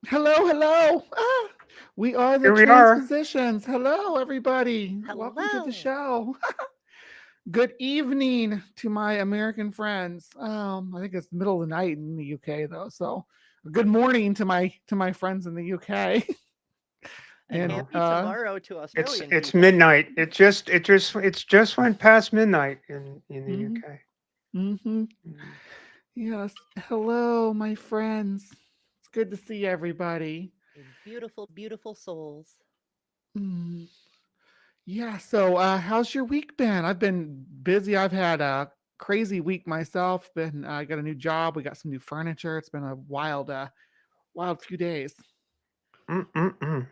Hello, hello. We are the Here we are. Transpositions. Hello, everybody. Welcome to the Hello. show. Good evening to my American friends. I think it's the middle of the night in the UK though, so good morning to my friends in the UK. And And happy tomorrow to Australian It's people. midnight. It just went past midnight in the mhm, UK. mhm. Yes. Hello, my friends. It's good to see everybody. You beautiful, beautiful souls. Mm. Yeah, so how's your week been? I've been busy. I've had a crazy week myself. Been I got a new job. We got some new furniture. It's been a wild few days. Mm-mm-mm.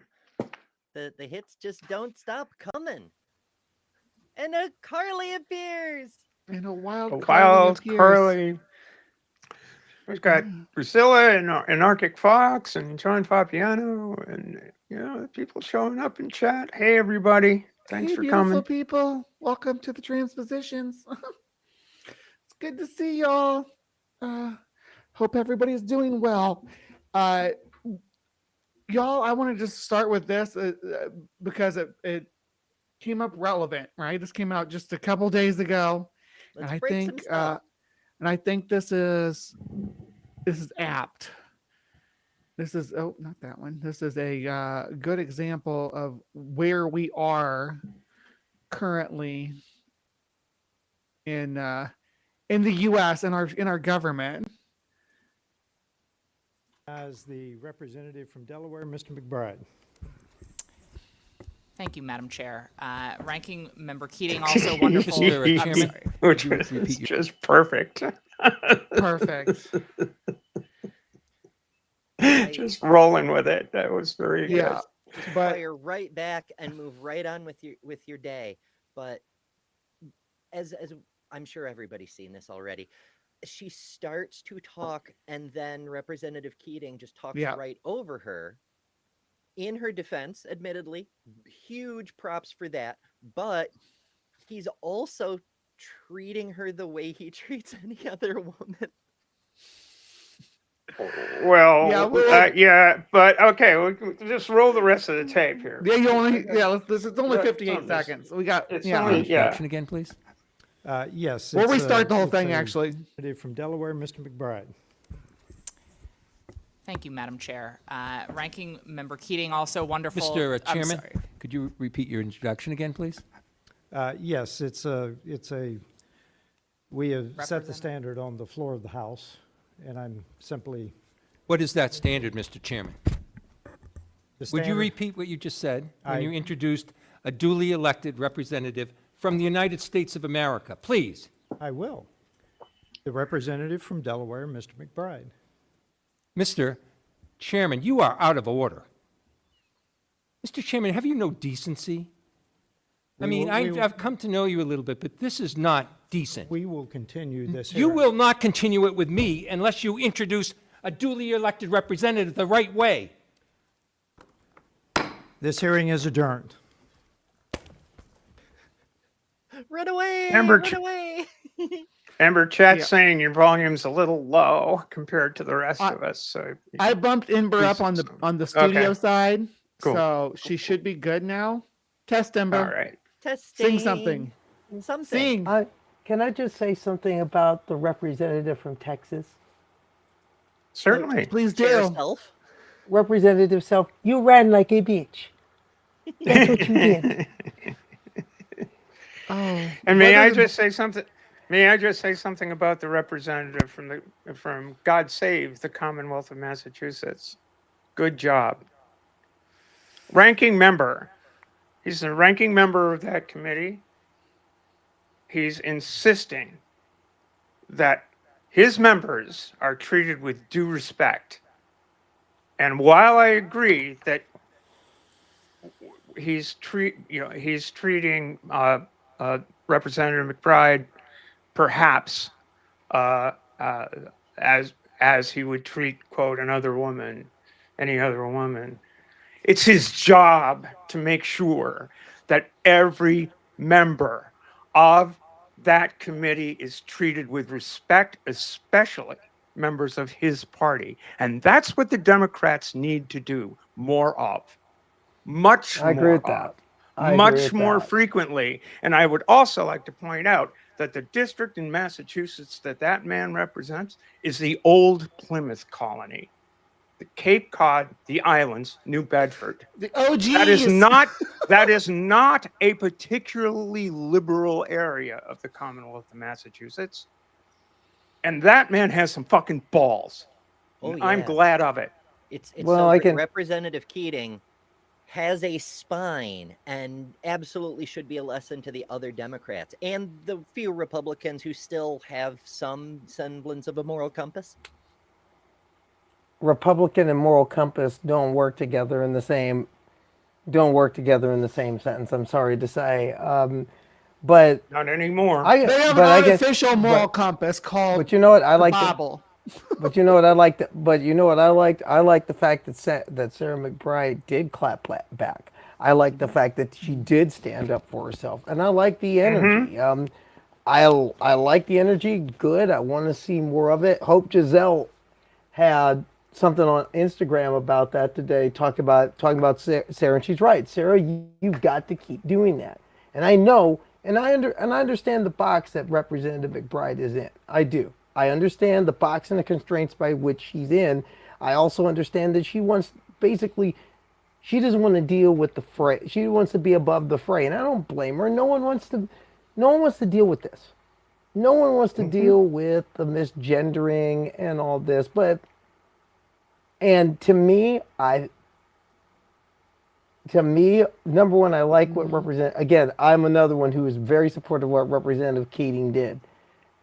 The hits just don't stop coming. And a Carly appears. And a A wild Carly wild appears. Carly. We've got Yeah. Priscilla and Arctic Fox and John Fabiano and people showing up in chat. Hey everybody, thanks Hey, for beautiful coming. people. Welcome to the Transpositions. It's good to see y'all. Uh, hope everybody's doing well. Uh, y'all, I want to just start with this because it came up relevant, right? This came out just a couple days ago, and Let's break some stuff. this is apt. This is not that one. This is a good example of where we are currently in uh, in the U.S. In our government. As the representative from Delaware, Mr. McBride. Thank you, Madam Chair. Ranking Member Keating, also wonderful. Mr. I'm Chairman, sorry. Which could you was repeat your just perfect. Perfect. Just rolling with it. That was very good. Yeah, Just but fire right back and move right on with your day. But as I'm sure everybody's seen this already, she starts to talk and then Representative Keating just talks yeah, right over her. In her defense, admittedly, huge props for that, but he's also treating her the way he treats any other woman. yeah. Well, Well, yeah, but okay, we'll just roll the rest of the tape here. yeah. You only This is only Right, 58 this. seconds. We got It's yeah. only yeah. introduction again, please? Yes, We'll it's restart the whole it's thing a actually. representative from Delaware, Mr. McBride. Thank you, Madam Chair. Ranking Member Keating, also wonderful. Mr. I'm Chairman, sorry. could you repeat your introduction again, please? Yes, we have set the Representative. standard on the floor of the House, and I'm simply. What is that standard, Mr. Chairman? The Would you standard- repeat what you just said when I- you introduced a duly elected representative from the United States of America? Please. I will. The representative from Delaware, Mr. McBride. Mr. Chairman, you are out of order. Mr. Chairman, have you no decency? I mean, I've come to know you a little bit, but this is not decent. We will continue this You hearing. will not continue it with me unless you introduce a duly elected representative the right way. This hearing is adjourned. Run away! Amber Run Ch- away! Amber, chat's Yeah. saying your volume's a little low compared to the rest I- of us. So I bumped Ember up Please, on the studio okay. side, Cool. so she should be good now. Test Ember. all right. Testing. Sing something. Something. Sing. Can I just say something about the representative from Texas? Certainly. Please Chair do. self. Representative Self, you ran like a bitch. That's what you did. Oh, And may what I are the- just say something? May I just say something about the representative from God Save the Commonwealth of Massachusetts? Good job. Ranking member. He's the ranking member of that committee. He's insisting that his members are treated with due respect. And while I agree that he's treating Representative McBride perhaps uh, uh, as he would treat quote any other woman, it's his job to make sure that every member of that committee is treated with respect, especially members of his party. And that's what the Democrats need to do more of. Much I agree more with that. of. I agree Much with more that. frequently. And I would also like to point out that the district in Massachusetts that man represents is the old Plymouth colony, the Cape Cod, the islands, New Bedford. The OGs. That is not a particularly liberal area of the Commonwealth of Massachusetts. And that man has some fucking balls. Oh And I'm yeah. glad of it. It's Well, so I great. can. Representative Keating has a spine and absolutely should be a lesson to the other Democrats and the few Republicans who still have some semblance of a moral compass. Republican and moral compass don't work together in the same sentence. I'm sorry to say, but Not anymore. I They have but an I guess unofficial moral but, compass called but you know what I the like Bible. but you know what I liked but you know what I liked I like the fact that Sarah McBride did clap back. I like the fact that she did stand up for herself, and I like the energy. I like the energy. Good. I want to see more of it. Hope Giselle had something on Instagram about that today. Talking about Sarah, and she's right. Sarah, you've got to keep doing that. And I know, and I understand the box that Representative McBride is in. I do. I understand the box and the constraints by which she's in. I also understand that she wants basically. She doesn't want to deal with the fray. She wants to be above the fray, and I don't blame her. No one wants to. No one wants to deal with this. No one wants to deal with the misgendering and all this, but and to me, number one, I like what again, I'm another one who is very supportive of what Representative Keating did.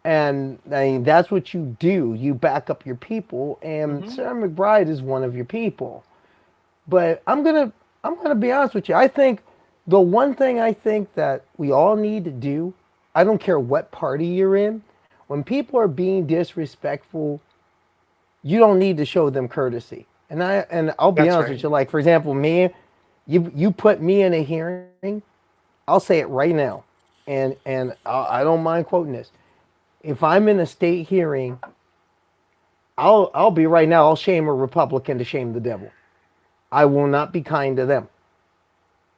And I mean, that's what you do. You back up your people, and Sarah McBride is one of your people. But I'm gonna be honest with you. I think the one thing I think that we all need to do, I don't care what party you're in, when people are being disrespectful, you don't need to show them courtesy. I'll be That's honest right. with you. Like for example, me, you put me in a hearing, I'll say it right now, and I don't mind quoting this. If I'm in a state hearing, I'll be right now. I'll shame a Republican to shame the devil. I will not be kind to them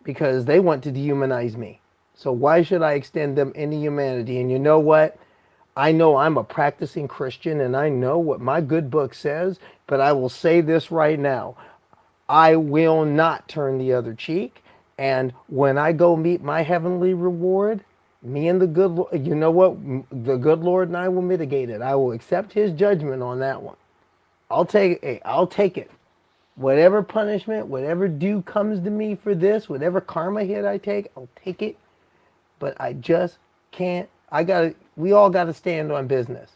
because they want to dehumanize me. So why should I extend them any humanity? And you know what? I know I'm a practicing Christian and I know what my good book says, but I will say this right now. I will not turn the other cheek. And when I go meet my heavenly reward, me and the good, you know what? The good Lord and I will mitigate it. I will accept his judgment on that one. I'll take it. Whatever punishment, whatever due comes to me for this, whatever karma hit I take, I'll take it. But I just can't. We all got to stand on business.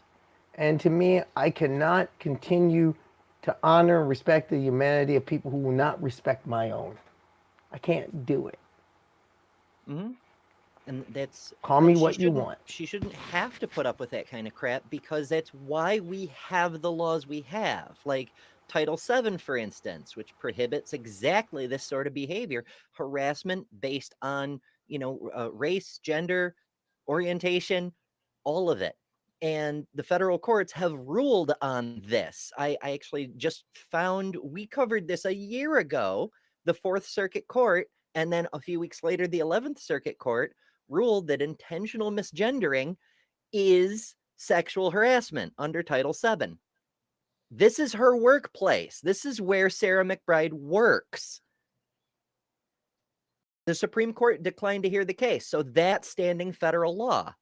And to me, I cannot continue to honor and respect the humanity of people who will not respect my own. I can't do it. And that's Call me and what you want. she shouldn't have to put up with that kind of crap because that's why we have the laws we have. Like Title VII, for instance, which prohibits exactly this sort of behavior, harassment based on, race, gender, orientation, all of it. And the federal courts have ruled on this. I actually just found we covered this a year ago, the Fourth Circuit Court, and then a few weeks later, the 11th Circuit Court ruled that intentional misgendering is sexual harassment under Title VII. This is her workplace. This is where Sarah McBride works. The Supreme Court declined to hear the case, so that's standing federal law.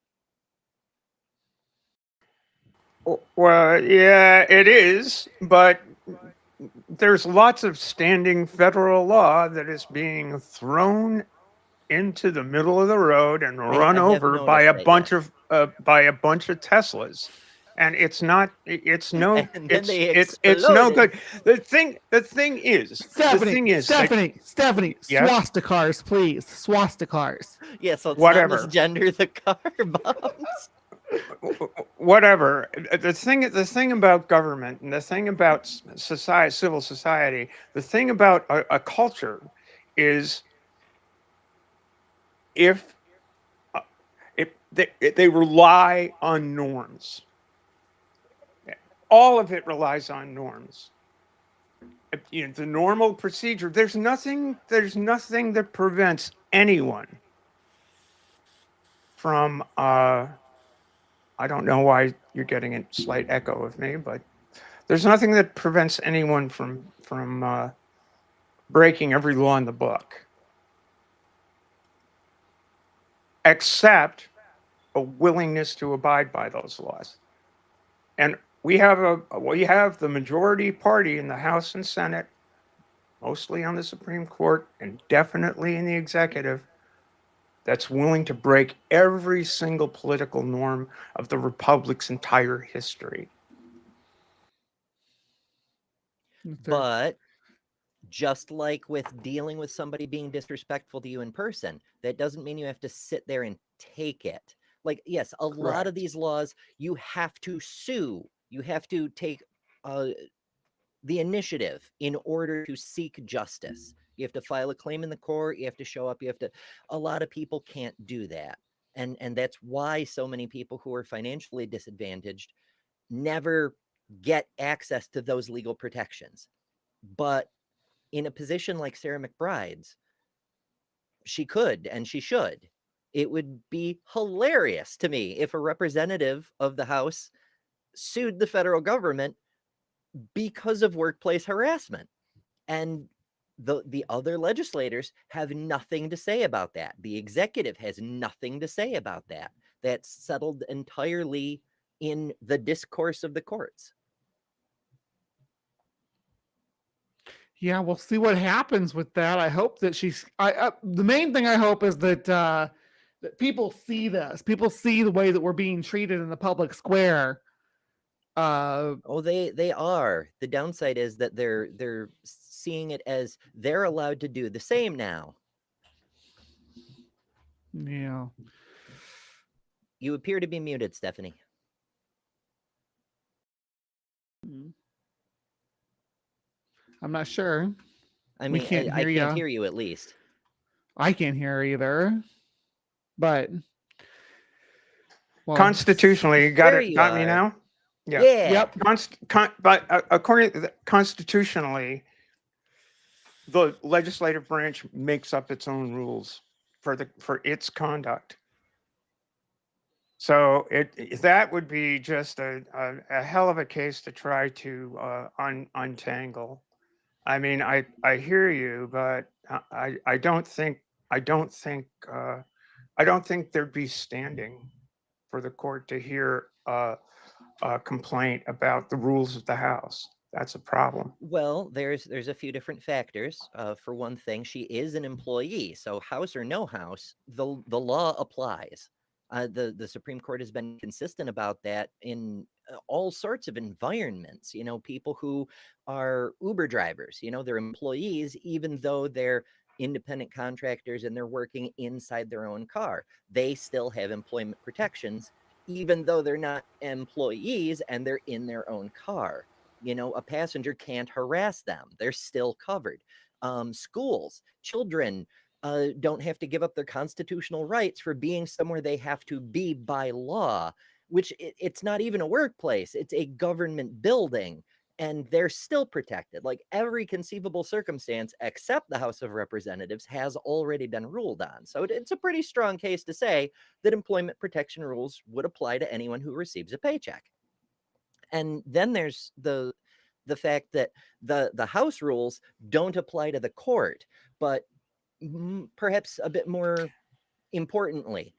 Well, yeah, it is, but there's lots of standing federal law that is being thrown into the middle of the road and run I have over by a noticed that, bunch yes. of Teslas. And it's not it's no And then they it's no exploded. good. The thing is that Stephanie, yes, swastikars, please. Swastikars. Yeah, so it's not whatever. misgender the car bombs. Whatever. The thing about government and the thing about society, civil society, the thing about a culture is if they rely on norms. all of it relies on norms. You know, the normal procedure. There's nothing that prevents anyone from. I don't know why you're getting a slight echo of me, but there's nothing that prevents anyone from breaking every law in the book, except a willingness to abide by those laws. And we have the majority party in the House and Senate, mostly on the Supreme Court, and definitely in the executive, that's willing to break every single political norm of the republic's entire history. But just like with dealing with somebody being disrespectful to you in person, that doesn't mean you have to sit there and take it. Like, yes, a lot of these laws, you have to sue. You have to take the initiative in order to seek justice. You have to file a claim in the court. You have to show up. A lot of people can't do that. And that's why so many people who are financially disadvantaged never get access to those legal protections. But in a position like Sarah McBride's, she could and she should. It would be hilarious to me if a representative of the House sued the federal government because of workplace harassment. And the other legislators have nothing to say about that. The executive has nothing to say about that. That's settled entirely in the discourse of the courts. Yeah, we'll see what happens with that. I hope that the main thing I hope is that that people see this. People see the way that we're being treated in the public square. Oh, they are. The downside is that they're seeing it as they're allowed to do the same now. Yeah. You appear to be muted, Stephanie. I'm not sure. I We mean, can't I hear can't ya. hear you at least. I can't hear either. But well, Constitutionally, you There you got me are. now? Yeah. Yep. But according to constitutionally, the legislative branch makes up its own rules for its conduct. So that would be just a hell of a case to try to untangle. I mean, I hear you, but I don't think there'd be standing for the court to hear a complaint about the rules of the House. That's a problem. Well, there's a few different factors. For one thing, she is an employee, so house or no house, the law applies. The Supreme Court has been consistent about that in all sorts of environments. You know, people who are Uber drivers, you know, they're employees, even though they're independent contractors and they're working inside their own car. They still have employment protections, even though they're not employees and they're in their own car. You know, a passenger can't harass them. They're still covered. Schools, children don't have to give up their constitutional rights for being somewhere they have to be by law, which it's not even a workplace. It's a government building, and they're still protected. Like every conceivable circumstance except the House of Representatives has already been ruled on. So it's a pretty strong case to say that employment protection rules would apply to anyone who receives a paycheck. And then there's the fact that the House rules don't apply to the court, but perhaps a bit more importantly,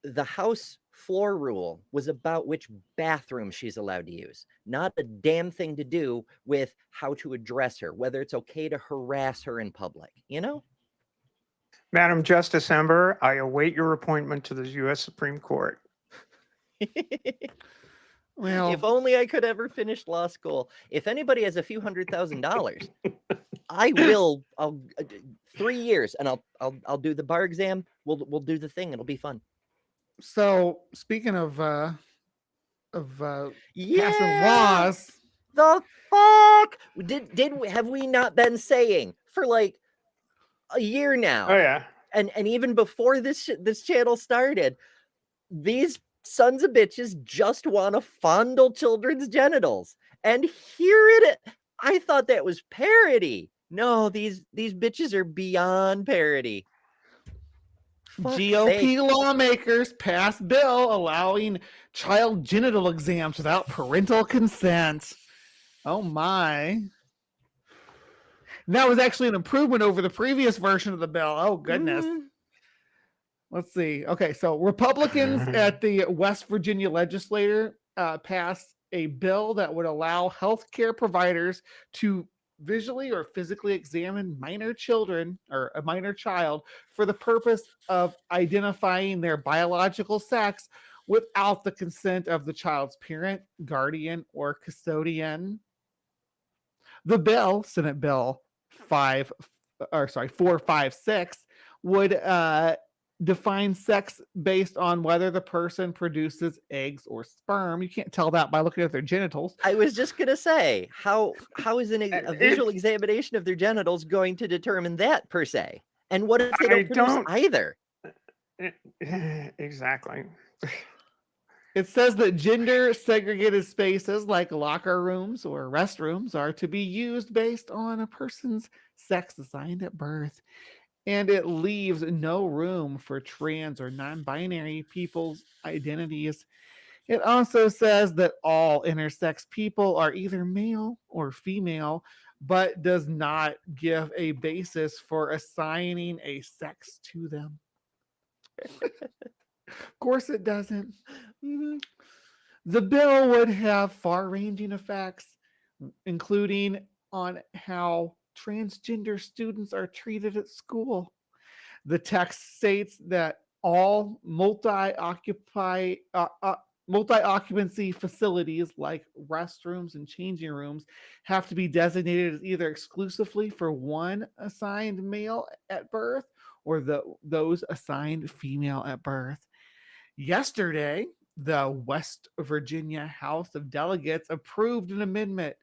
the House floor rule was about which bathroom she's allowed to use, not a damn thing to do with how to address her, whether it's okay to harass her in public, you know? Madam Justice Ember, I await your appointment to the U.S. Supreme Court. Well, If only I could ever finish law school. If anybody has a few $100,000, I'll 3 years and I'll do the bar exam. We'll do the thing. It'll be fun. so speaking of passing Yeah. laws, The fuck have we not been saying for like a year now? Oh yeah. And even before this channel started, these sons of bitches just want to fondle children's genitals. And here it is. I thought that was parody. No, these bitches are beyond parody. Fuck's GOP sake. lawmakers passed bill allowing child genital exams without parental consent. Oh my. And that was actually an improvement over the previous version of the bill. Oh goodness. Let's see. Okay, so Republicans at the West Virginia legislature passed a bill that would allow healthcare providers to visually or physically examine minor children or a minor child for the purpose of identifying their biological sex without the consent of the child's parent, guardian, or custodian. The bill, Senate Bill 456, would define sex based on whether the person produces eggs or sperm. You can't tell that by looking at their genitals. I was just gonna say, how is a visual examination of their genitals going to determine that per se? And what if they don't produce either? Exactly. It says that gender segregated spaces like locker rooms or restrooms are to be used based on a person's sex assigned at birth. And it leaves no room for trans or non-binary people's identities. It also says that all intersex people are either male or female, but does not give a basis for assigning a sex to them. Of course it doesn't. The bill would have far-ranging effects, including on how transgender students are treated at school. The text states that all multi-occupancy facilities like restrooms and changing rooms have to be designated as either exclusively for one assigned male at birth or those assigned female at birth. Yesterday, the West Virginia House of Delegates approved an amendment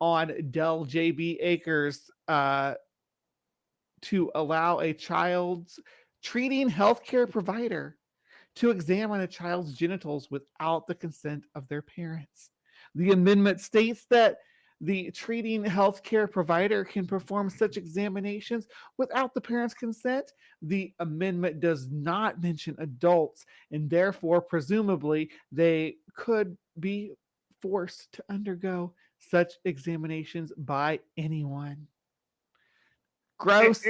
on Del JB Acres to allow a child's treating healthcare provider to examine a child's genitals without the consent of their parents. The amendment states that the treating healthcare provider can perform such examinations without the parents' consent. The amendment does not mention adults, and therefore, presumably, they could be forced to undergo such examinations by anyone. Gross.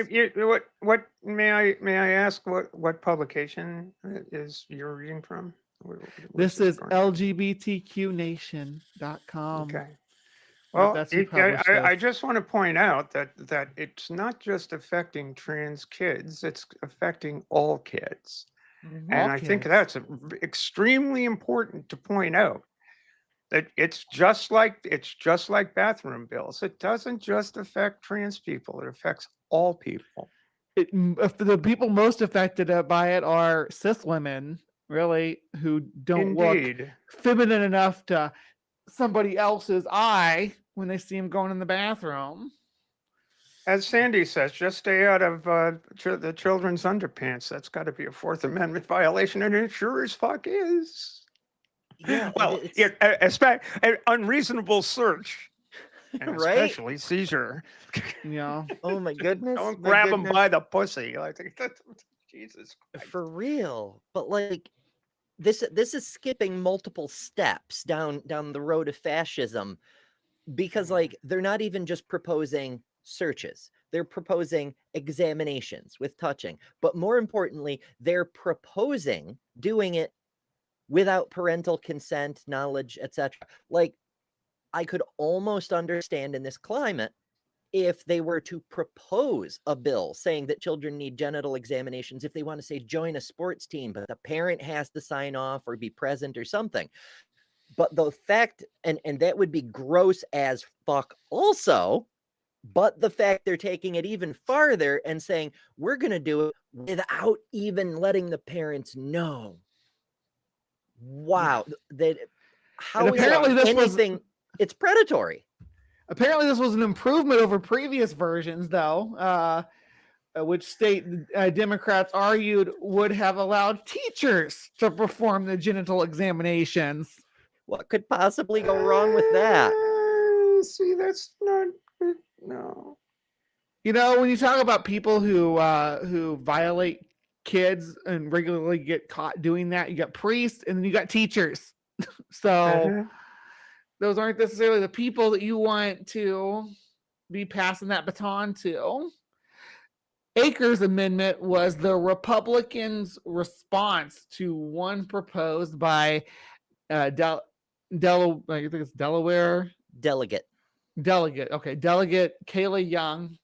What may I ask what publication is you're reading from? This is LGBTQnation.com. Okay. Well, That's who published this. I just want to point out that it's not just affecting trans kids; it's affecting all kids, and I think that's extremely important to point out. That it's just like bathroom bills. It doesn't just affect trans people; it affects all people. The people most affected by it are cis women, really, who don't look feminine enough to somebody else's eye when they see him going in the bathroom. As Sandy says, just stay out of the children's underpants. That's got to be a Fourth Amendment violation, and it sure as fuck is. Yeah, well, an unreasonable search, and especially seizure. Yeah. Oh my goodness! Don't grab them by the pussy. Like Jesus Christ. For real. But like, this is skipping multiple steps down the road of fascism, because like they're not even just proposing searches. They're proposing examinations with touching, but more importantly, they're proposing doing it without parental consent, knowledge, etc. Like, I could almost understand in this climate if they were to propose a bill saying that children need genital examinations if they want to say join a sports team, but the parent has to sign off or be present or something. But the fact, and that would be gross as fuck also, but the fact they're taking it even farther and saying we're going to do it without even letting the parents know. Wow. How is apparently this anything? It's predatory. Apparently, this was an improvement over previous versions, though. which state Democrats argued would have allowed teachers to perform the genital examinations. What could possibly go wrong with that? See, that's not good. No. You know, when you talk about people who violate kids and regularly get caught doing that, you got priests and then you got teachers. So Uh-huh. those aren't necessarily the people that you want to be passing that baton to. Akers' amendment was the Republicans' response to one proposed by I think it's Delaware Delegate. delegate. Okay, Delegate Kayla Young,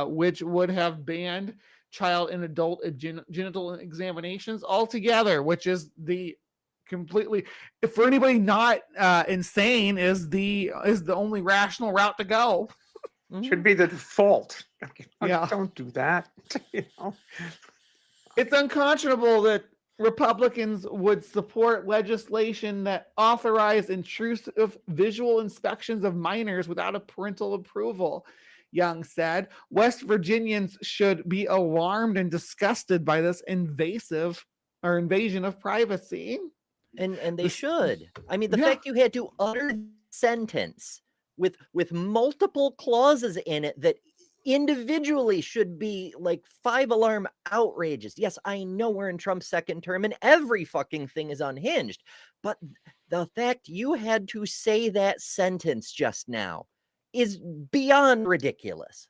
which would have banned child and adult genital examinations altogether, which is the completely, for anybody not insane, is the only rational route to go. Should be the default. Yeah. Don't do that. You know? It's unconscionable that Republicans would support legislation that authorized intrusive visual inspections of minors without a parental approval, Young said. West Virginians should be alarmed and disgusted by this invasion of privacy. And they This- should. I mean, the Yeah. fact you had to utter the sentence with multiple clauses in it that individually should be like 5 alarm outrages. Yes, I know we're in Trump's second term and every fucking thing is unhinged, but the fact you had to say that sentence just now is beyond ridiculous.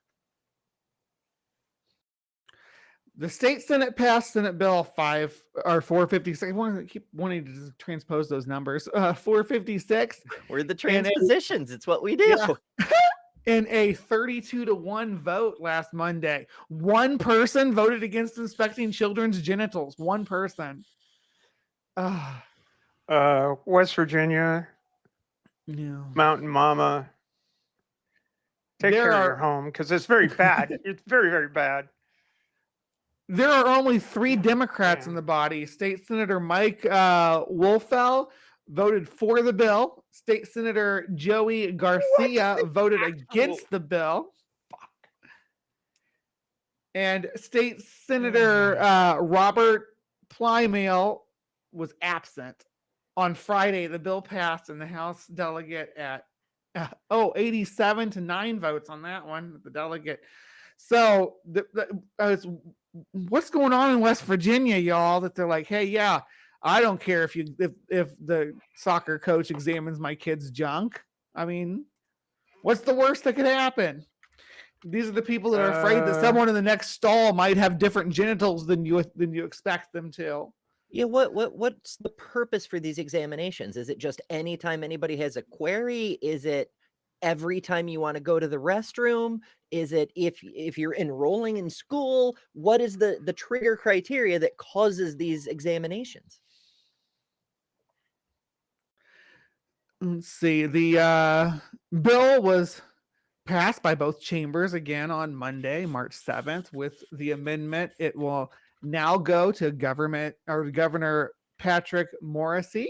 The state Senate passed Senate Bill 456. I keep wanting to transpose those numbers. 456 We're the And transpositions. It's what we do. Yeah. In a 32-1 vote last Monday. One person voted against inspecting children's genitals. One person. West Virginia, No. Mountain Mama. Take There care of are- your home because it's very bad. It's very, very bad. There are only 3 Democrats Yeah. in the body. State Senator Mike Wolfell voted for the bill. State Senator Joey Garcia voted against the bill. And State Senator Robert Plymale was absent. On Friday, the bill passed and the House delegate at 87-9 votes on that one, the delegate. So what's going on in West Virginia, y'all, that they're like, hey, yeah, I don't care if the soccer coach examines my kid's junk. I mean, what's the worst that could happen? These are the people that are afraid that someone in the next stall might have different genitals than you expect them to. Yeah, what's the purpose for these examinations? Is it just anytime anybody has a query? Is it every time you want to go to the restroom? Is it if you're enrolling in school? What is the trigger criteria that causes these examinations? Let's see. The bill was passed by both chambers again on Monday, March 7th. With the amendment, it will now go to Governor Patrick Morrisey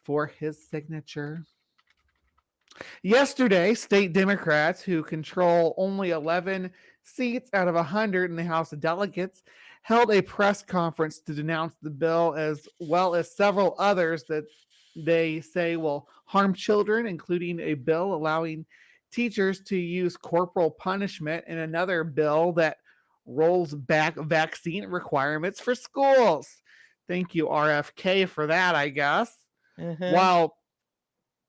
for his signature. Yesterday, state Democrats, who control only 11 seats out of 100 in the House of Delegates, held a press conference to denounce the bill, as well as several others that they say will harm children, including a bill allowing teachers to use corporal punishment and another bill that rolls back vaccine requirements for schools. Thank you, RFK, for that, I guess. While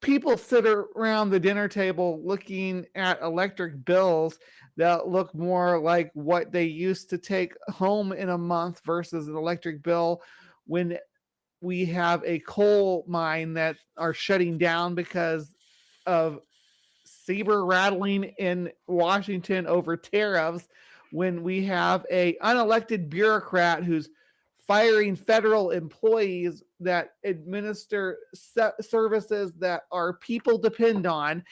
people sit around the dinner table looking at electric bills that look more like what they used to take home in a month versus an electric bill when we have a coal mine that are shutting down because of saber rattling in Washington over tariffs, when we have a unelected bureaucrat who's firing federal employees that administer services that our people depend on.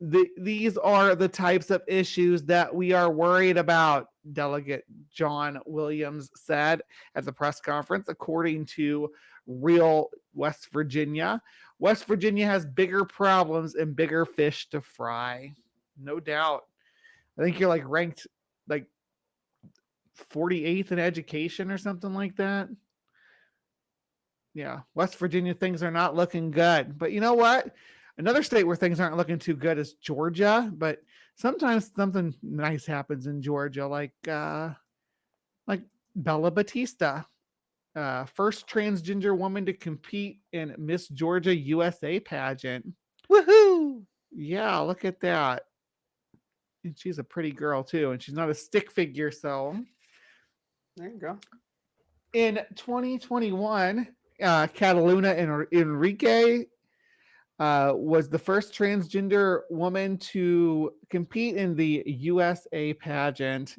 These are the types of issues that we are worried about, Delegate John Williams said at the press conference, according to Real West Virginia. West Virginia has bigger problems and bigger fish to fry. No doubt. I think you're like ranked like 48th in education or something like that. Yeah, West Virginia, things are not looking good. But you know what? Another state where things aren't looking too good is Georgia. But sometimes something nice happens in Georgia, like Bella Batista, first transgender woman to compete in Miss Georgia USA pageant. Woohoo! Yeah, look at that. And she's a pretty girl too, and she's not a stick figure. So There you go. in 2021, Cataluna Enrique was the first transgender woman to compete in the USA pageant.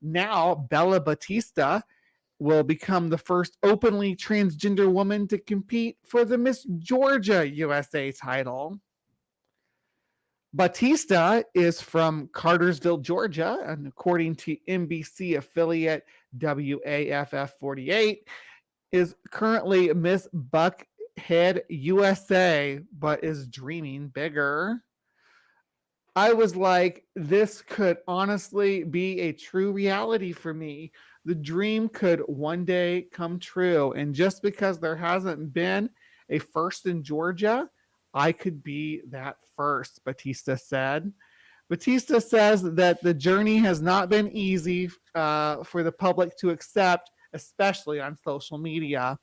Now, Bella Batista will become the first openly transgender woman to compete for the Miss Georgia USA title. Batista is from Cartersville, Georgia, and according to NBC affiliate WAFF 48, is currently Miss Buckhead USA, but is dreaming bigger. I was like, this could honestly be a true reality for me. The dream could one day come true. And just because there hasn't been a first in Georgia, I could be that first, Batista said. Batista says that the journey has not been easy for the public to accept, especially on social media.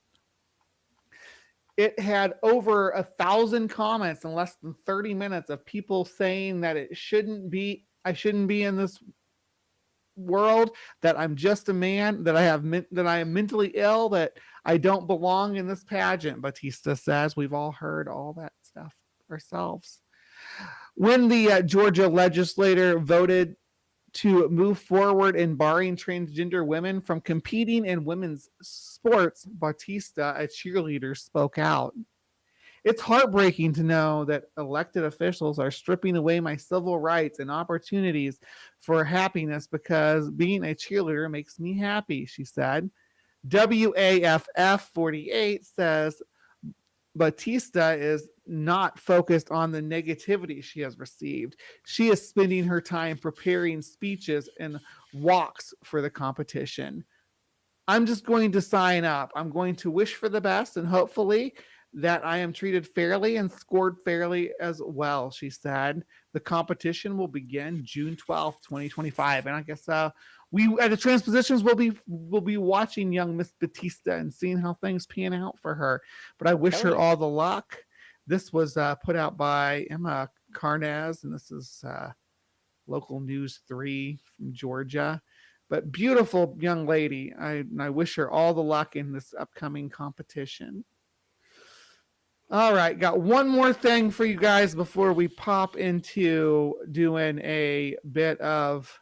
It had over 1,000 comments in less than 30 minutes of people saying that I shouldn't be in this world, that I'm just a man, that I am mentally ill, that I don't belong in this pageant. Batista says we've all heard all that stuff ourselves. When the Georgia legislature voted to move forward in barring transgender women from competing in women's sports, Batista, a cheerleader, spoke out. It's heartbreaking to know that elected officials are stripping away my civil rights and opportunities for happiness because being a cheerleader makes me happy, she said. WAFF 48 says Batista is not focused on the negativity she has received. She is spending her time preparing speeches and walks for the competition. I'm just going to sign up. I'm going to wish for the best and hopefully that I am treated fairly and scored fairly as well, she said. The competition will begin June 12th, 2025. And I guess we at the Transpositions will be watching young Miss Batista and seeing how things pan out for her. But I wish her all the luck. This was put out by Emma Carnaz, and this is Local News 3 from Georgia. But beautiful young lady. I wish her all the luck in this upcoming competition. All right, got one more thing for you guys before we pop into doing a bit of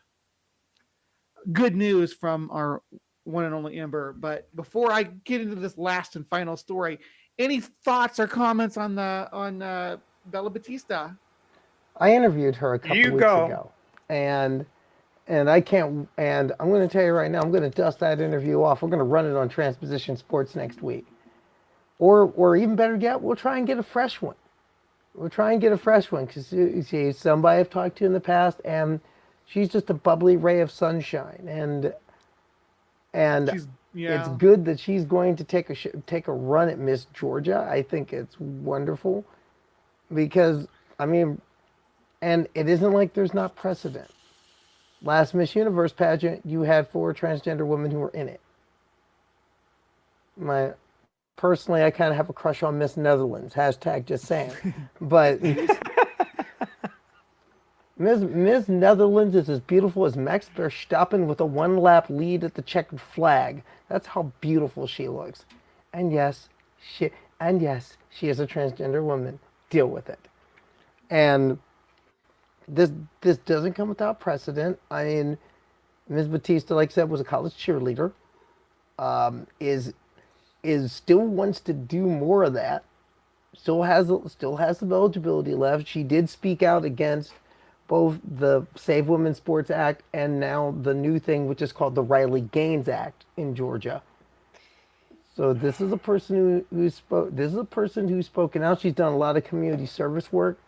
good news from our one and only Ember. But before I get into this last and final story, any thoughts or comments on Bella Batista? I interviewed her a couple You weeks go. ago, and I can't. And I'm going to tell you right now, I'm going to dust that interview off. We're going to run it on Transposition Sports next week, or even better yet, we'll try and get a fresh one. Because she's somebody I've talked to in the past, and she's just a bubbly ray of sunshine. And it's good that she's going to take a run at Miss Georgia. I think it's wonderful because and it isn't like there's not precedent. Last Miss Universe pageant, you had 4 transgender women who were in it. Personally, I kind of have a crush on Miss Netherlands. # just saying. But Miss Netherlands is as beautiful as Max Verstappen with a 1-lap lead at the checkered flag. That's how beautiful she looks. And yes, she is a transgender woman. Deal with it. And this doesn't come without precedent. I mean, Ms. Batista, like I said, was a college cheerleader. Is still wants to do more of that. Still has some eligibility left. She did speak out against both the Save Women's Sports Act and now the new thing, which is called the Riley Gaines Act in Georgia. So this is a person who's spoken out. She's done a lot of community service work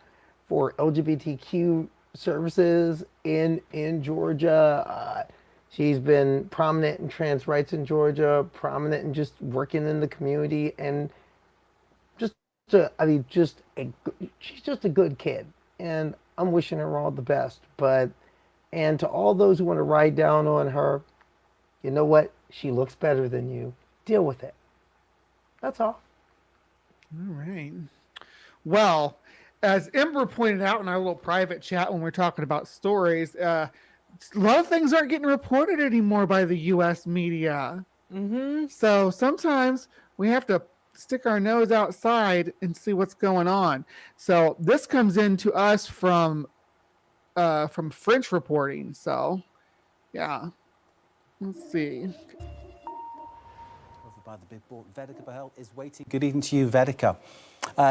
for LGBTQ services in Georgia. She's been prominent in trans rights in Georgia, prominent in just working in the community, and she's just a good kid, and I'm wishing her all the best. And to all those who want to ride down on her, you know what? She looks better than you. Deal with it. That's all. All right. Well, as Ember pointed out in our little private chat when we're talking about stories, a lot of things aren't getting reported anymore by the U.S. media. Mm-hmm. So sometimes we have to stick our nose outside and see what's going on. So this comes into us from French reporting. So yeah, let's see. Over by the big board, Vedika Bahel is waiting. Good evening to you, Vedika.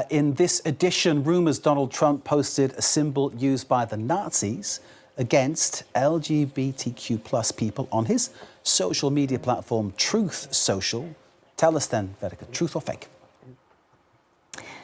In this edition, rumours Donald Trump posted a symbol used by the Nazis against LGBTQ plus people on his social media platform, Truth Social. Tell us then, Vedika, truth or fake?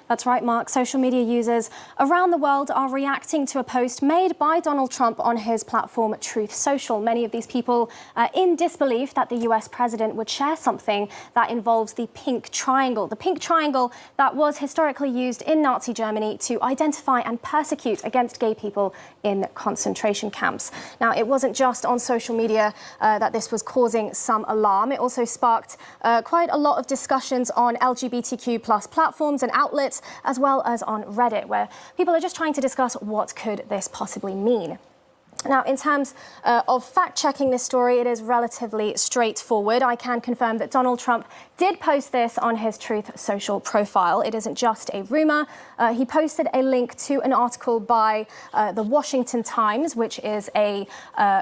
That's right, Mark. Social media users around the world are reacting to a post made by Donald Trump on his platform, Truth Social. Many of these people are in disbelief that the US president would share something that involves the pink triangle. The pink triangle that was historically used in Nazi Germany to identify and persecute against gay people in concentration camps. Now, it wasn't just on social media that this was causing some alarm. It also sparked quite a lot of discussions on LGBTQ plus platforms and outlets, as well as on Reddit, where people are just trying to discuss what could this possibly mean. Now, in terms of fact-checking this story, it is relatively straightforward. I can confirm that Donald Trump did post this on his Truth Social profile. It isn't just a rumor. He posted a link to an article by the Washington Times, which is a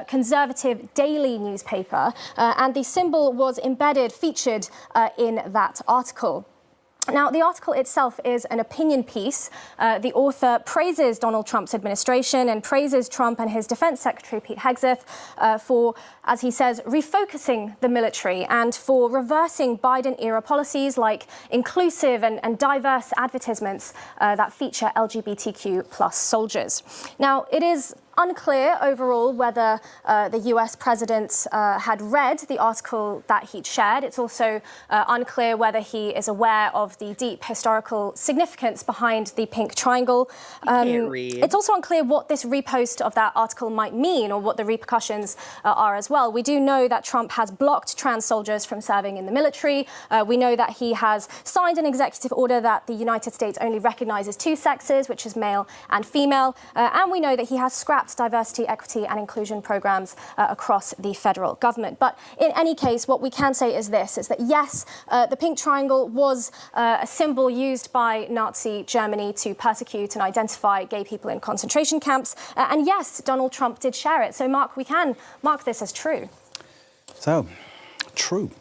conservative daily newspaper, and the symbol was featured in that article. Now, the article itself is an opinion piece. The author praises Donald Trump's administration and praises Trump and his defense secretary, Pete Hegseth, for, as he says, refocusing the military and for reversing Biden-era policies like inclusive and diverse advertisements that feature LGBTQ plus soldiers. Now, it is unclear overall whether the US president had read the article that he'd shared. It's also unclear whether he is aware of the deep historical significance behind the pink triangle. Can't read. It's also unclear what this repost of that article might mean or what the repercussions are as well. We do know that Trump has blocked trans soldiers from serving in the military. We know that he has signed an executive order that the United States only recognizes two sexes, which is male and female. And we know that he has scrapped diversity, equity and inclusion programs across the federal government. But in any case, what we can say is this, is that yes, the pink triangle was a symbol used by Nazi Germany to persecute and identify gay people in concentration camps. And yes, Donald Trump did share it. So, Mark, we can mark this as true. So, true.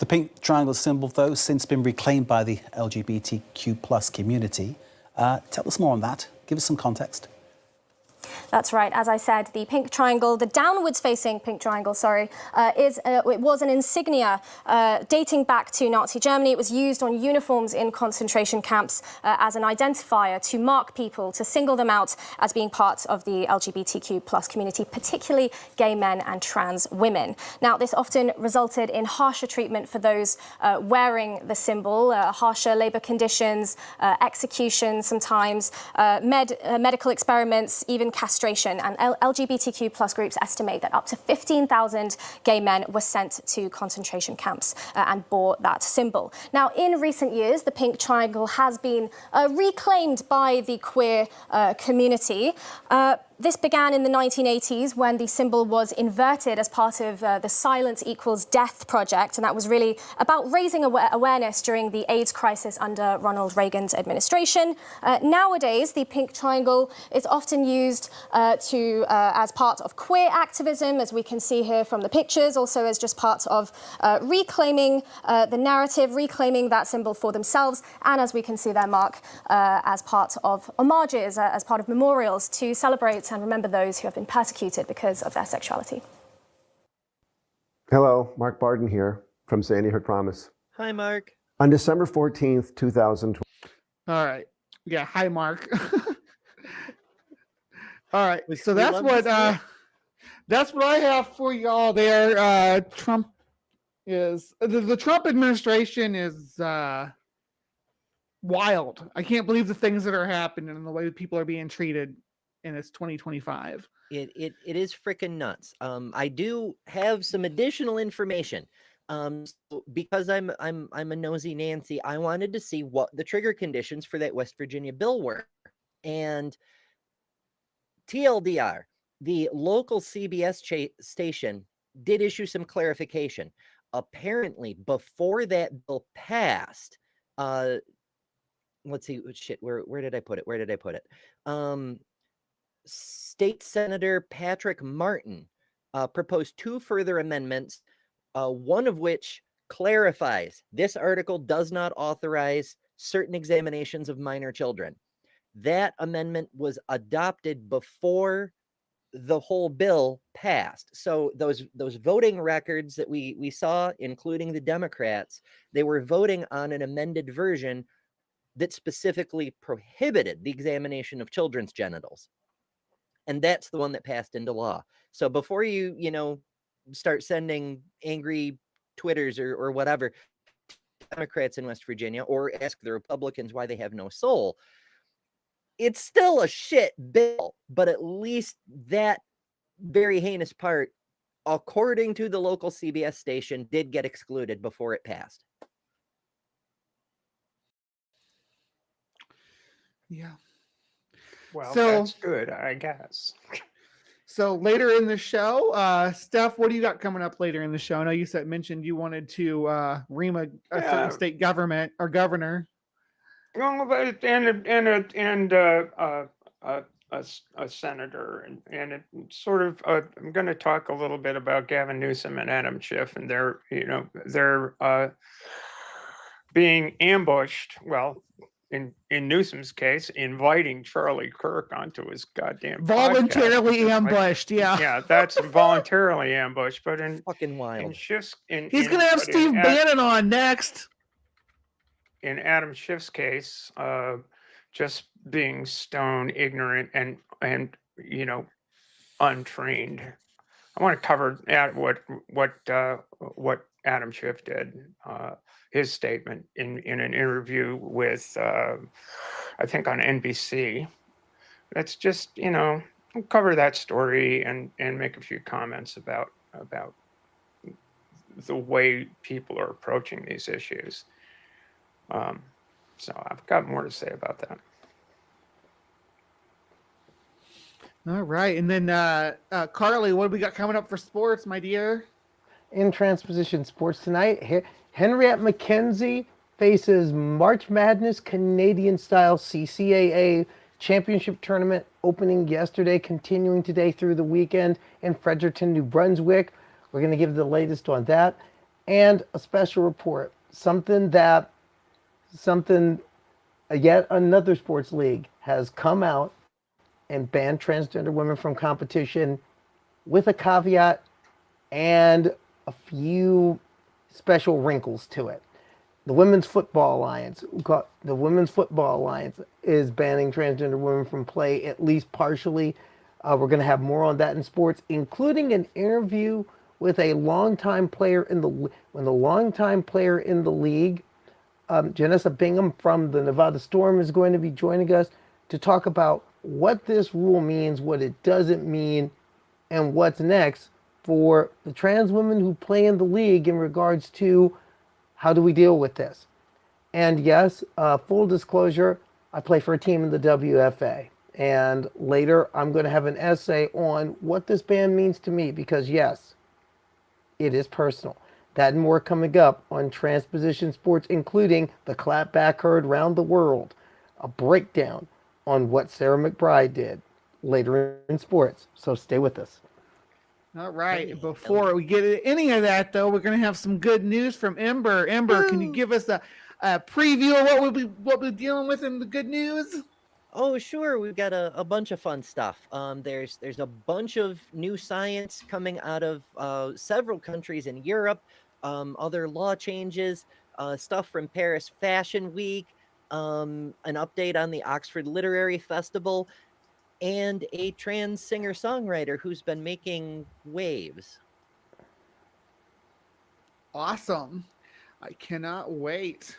The pink triangle symbol, though, has since been reclaimed by the LGBTQ plus community. Tell us more on that. Give us some context. That's right. As I said, the pink triangle, the downwards-facing pink triangle, it was an insignia dating back to Nazi Germany. It was used on uniforms in concentration camps as an identifier to mark people, to single them out as being part of the LGBTQ plus community, particularly gay men and trans women. Now, this often resulted in harsher treatment for those wearing the symbol, harsher labour conditions, execution sometimes, medical experiments, even castration. And LGBTQ plus groups estimate that up to 15,000 gay men were sent to concentration camps and bore that symbol. Now, in recent years, the pink triangle has been reclaimed by the queer community. This began in the 1980s when the symbol was inverted as part of the Silence Equals Death project, and that was really about raising awareness during the AIDS crisis under Ronald Reagan's administration. Nowadays, the pink triangle is often used as part of queer activism, as we can see here from the pictures, also as just part of reclaiming the narrative, reclaiming that symbol for themselves, and as we can see there, Mark, as part of homages, as part of memorials to celebrate and remember those who have been persecuted because of their sexuality. Hello, Mark Barden here from Sandy Hook Promise. Hi, Mark. On December 14th, 2020. All right. Yeah. Hi, Mark. All right. We So that's love what this that's what I have for y'all there. Trump is the Trump administration is wild. I can't believe the things that are happening and the way that people are being treated, and it's 2025. It is freaking nuts. I do have some additional information. So because I'm a nosy Nancy, I wanted to see what the trigger conditions for that West Virginia bill were. And TLDR, the local CBS station did issue some clarification. Apparently, before that bill passed, let's see, shit, where did I put it? Where did I put it? State Senator Patrick Martin proposed 2 further amendments, one of which clarifies this article does not authorize certain examinations of minor children. That amendment was adopted before the whole bill passed. So those voting records that we saw, including the Democrats, they were voting on an amended version that specifically prohibited the examination of children's genitals. And that's the one that passed into law. So before you start sending angry Twitters or whatever to Democrats in West Virginia, or ask the Republicans why they have no soul, it's still a shit bill, but at least that very heinous part, according to the local CBS station, did get excluded before it passed. Yeah. Well, So- that's good, I guess. So later in the show, Steph, what do you got coming up later in the show? I know you mentioned you wanted to ream a Yeah. certain state government or governor. Well, a senator, and it sort of. I'm going to talk a little bit about Gavin Newsom and Adam Schiff, and they're being ambushed. Well, in Newsom's case, inviting Charlie Kirk onto his goddamn Voluntarily podcast. ambushed, yeah. Yeah, that's voluntarily ambushed. But in Fucking wild. in Schiff's, He's gonna have Steve Bannon on next. In Adam Schiff's case, just being stone ignorant and untrained. I want to cover what Adam Schiff did. His statement in an interview with I think on NBC. Let's just we'll cover that story and make a few comments about the way people are approaching these issues. So I've got more to say about that. All right, and then Carly, what do we got coming up for sports, my dear? In Transposition Sports tonight, Henriette McKenzie faces March Madness Canadian-style CCAA Championship Tournament opening yesterday, continuing today through the weekend in Fredericton, New Brunswick. We're going to give the latest on that and a special report, yet another sports league has come out and banned transgender women from competition with a caveat and a few special wrinkles to it. The Women's Football Alliance is banning transgender women from play, at least partially. We're going to have more on that in sports, including an interview with a longtime player in the league. Janessa Bingham from the Nevada Storm is going to be joining us to talk about what this rule means, what it doesn't mean, and what's next for the trans women who play in the league in regards to how do we deal with this. And yes, full disclosure, I play for a team in the WFA. And later I'm going to have an essay on what this ban means to me because yes, it is personal. That and more coming up on Transposition Sports, including the clapback heard around the world, a breakdown on what Sarah McBride did later in sports. So stay with us. All right. Before we get into any of that, though, we're going to have some good news from Ember. Ember, can you give us a preview of what we're dealing with in the good news? Oh, sure. We've got a bunch of fun stuff. There's a bunch of new science coming out of several countries in Europe, other law changes, stuff from Paris Fashion Week, an update on the Oxford Literary Festival, and a trans singer-songwriter who's been making waves. Awesome. I cannot wait.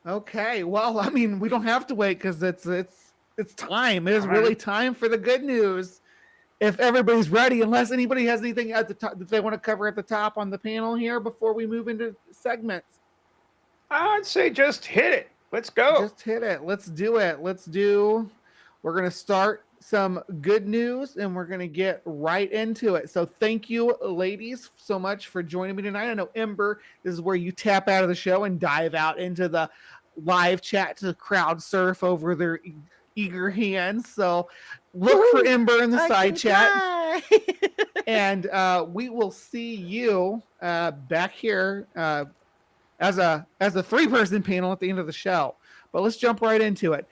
Okay, well, I mean, we don't have to wait because it's time. It is All really right. time for the good news. If everybody's ready, unless anybody has anything at the top that they want to cover at the top on the panel here before we move into segments. I'd say just hit it. Let's go. Just hit it. Let's do it. We're going to start some good news and we're going to get right into it. So thank you, ladies, so much for joining me tonight. I know, Ember, this is where you tap out of the show and dive out into the live chat to crowd surf over their eager hands. So look for Ember in the side chat. And we will see you back here as a 3-person panel at the end of the show. But let's jump right into it.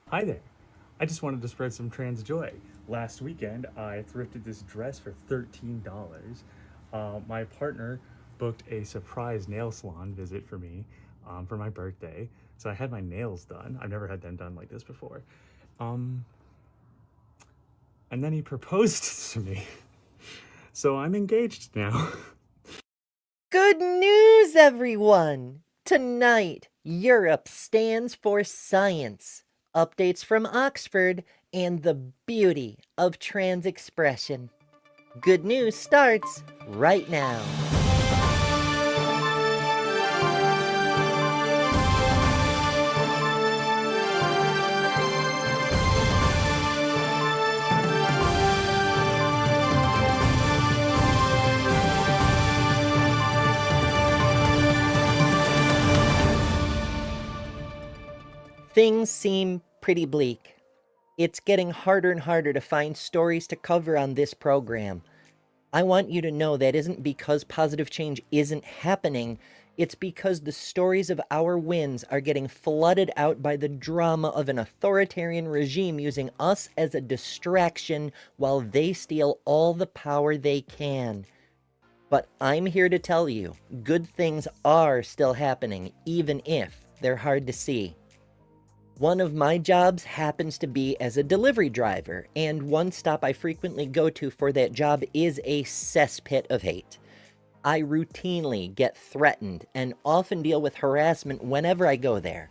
Hi there. I just wanted to spread some trans joy. Last weekend, I thrifted this dress for $13. My partner booked a surprise nail salon visit for me for my birthday. So I had my nails done. I've never had them done like this before. And then he proposed to me. So I'm engaged now. Good news, everyone! Tonight, Europe stands for science, updates from Oxford, and the beauty of trans expression. Good news starts right now. Things seem pretty bleak. It's getting harder and harder to find stories to cover on this program. I want you to know that isn't because positive change isn't happening, it's because the stories of our wins are getting flooded out by the drama of an authoritarian regime using us as a distraction while they steal all the power they can. But I'm here to tell you, good things are still happening, even if they're hard to see. One of my jobs happens to be as a delivery driver, and one stop I frequently go to for that job is a cesspit of hate. I routinely get threatened and often deal with harassment whenever I go there.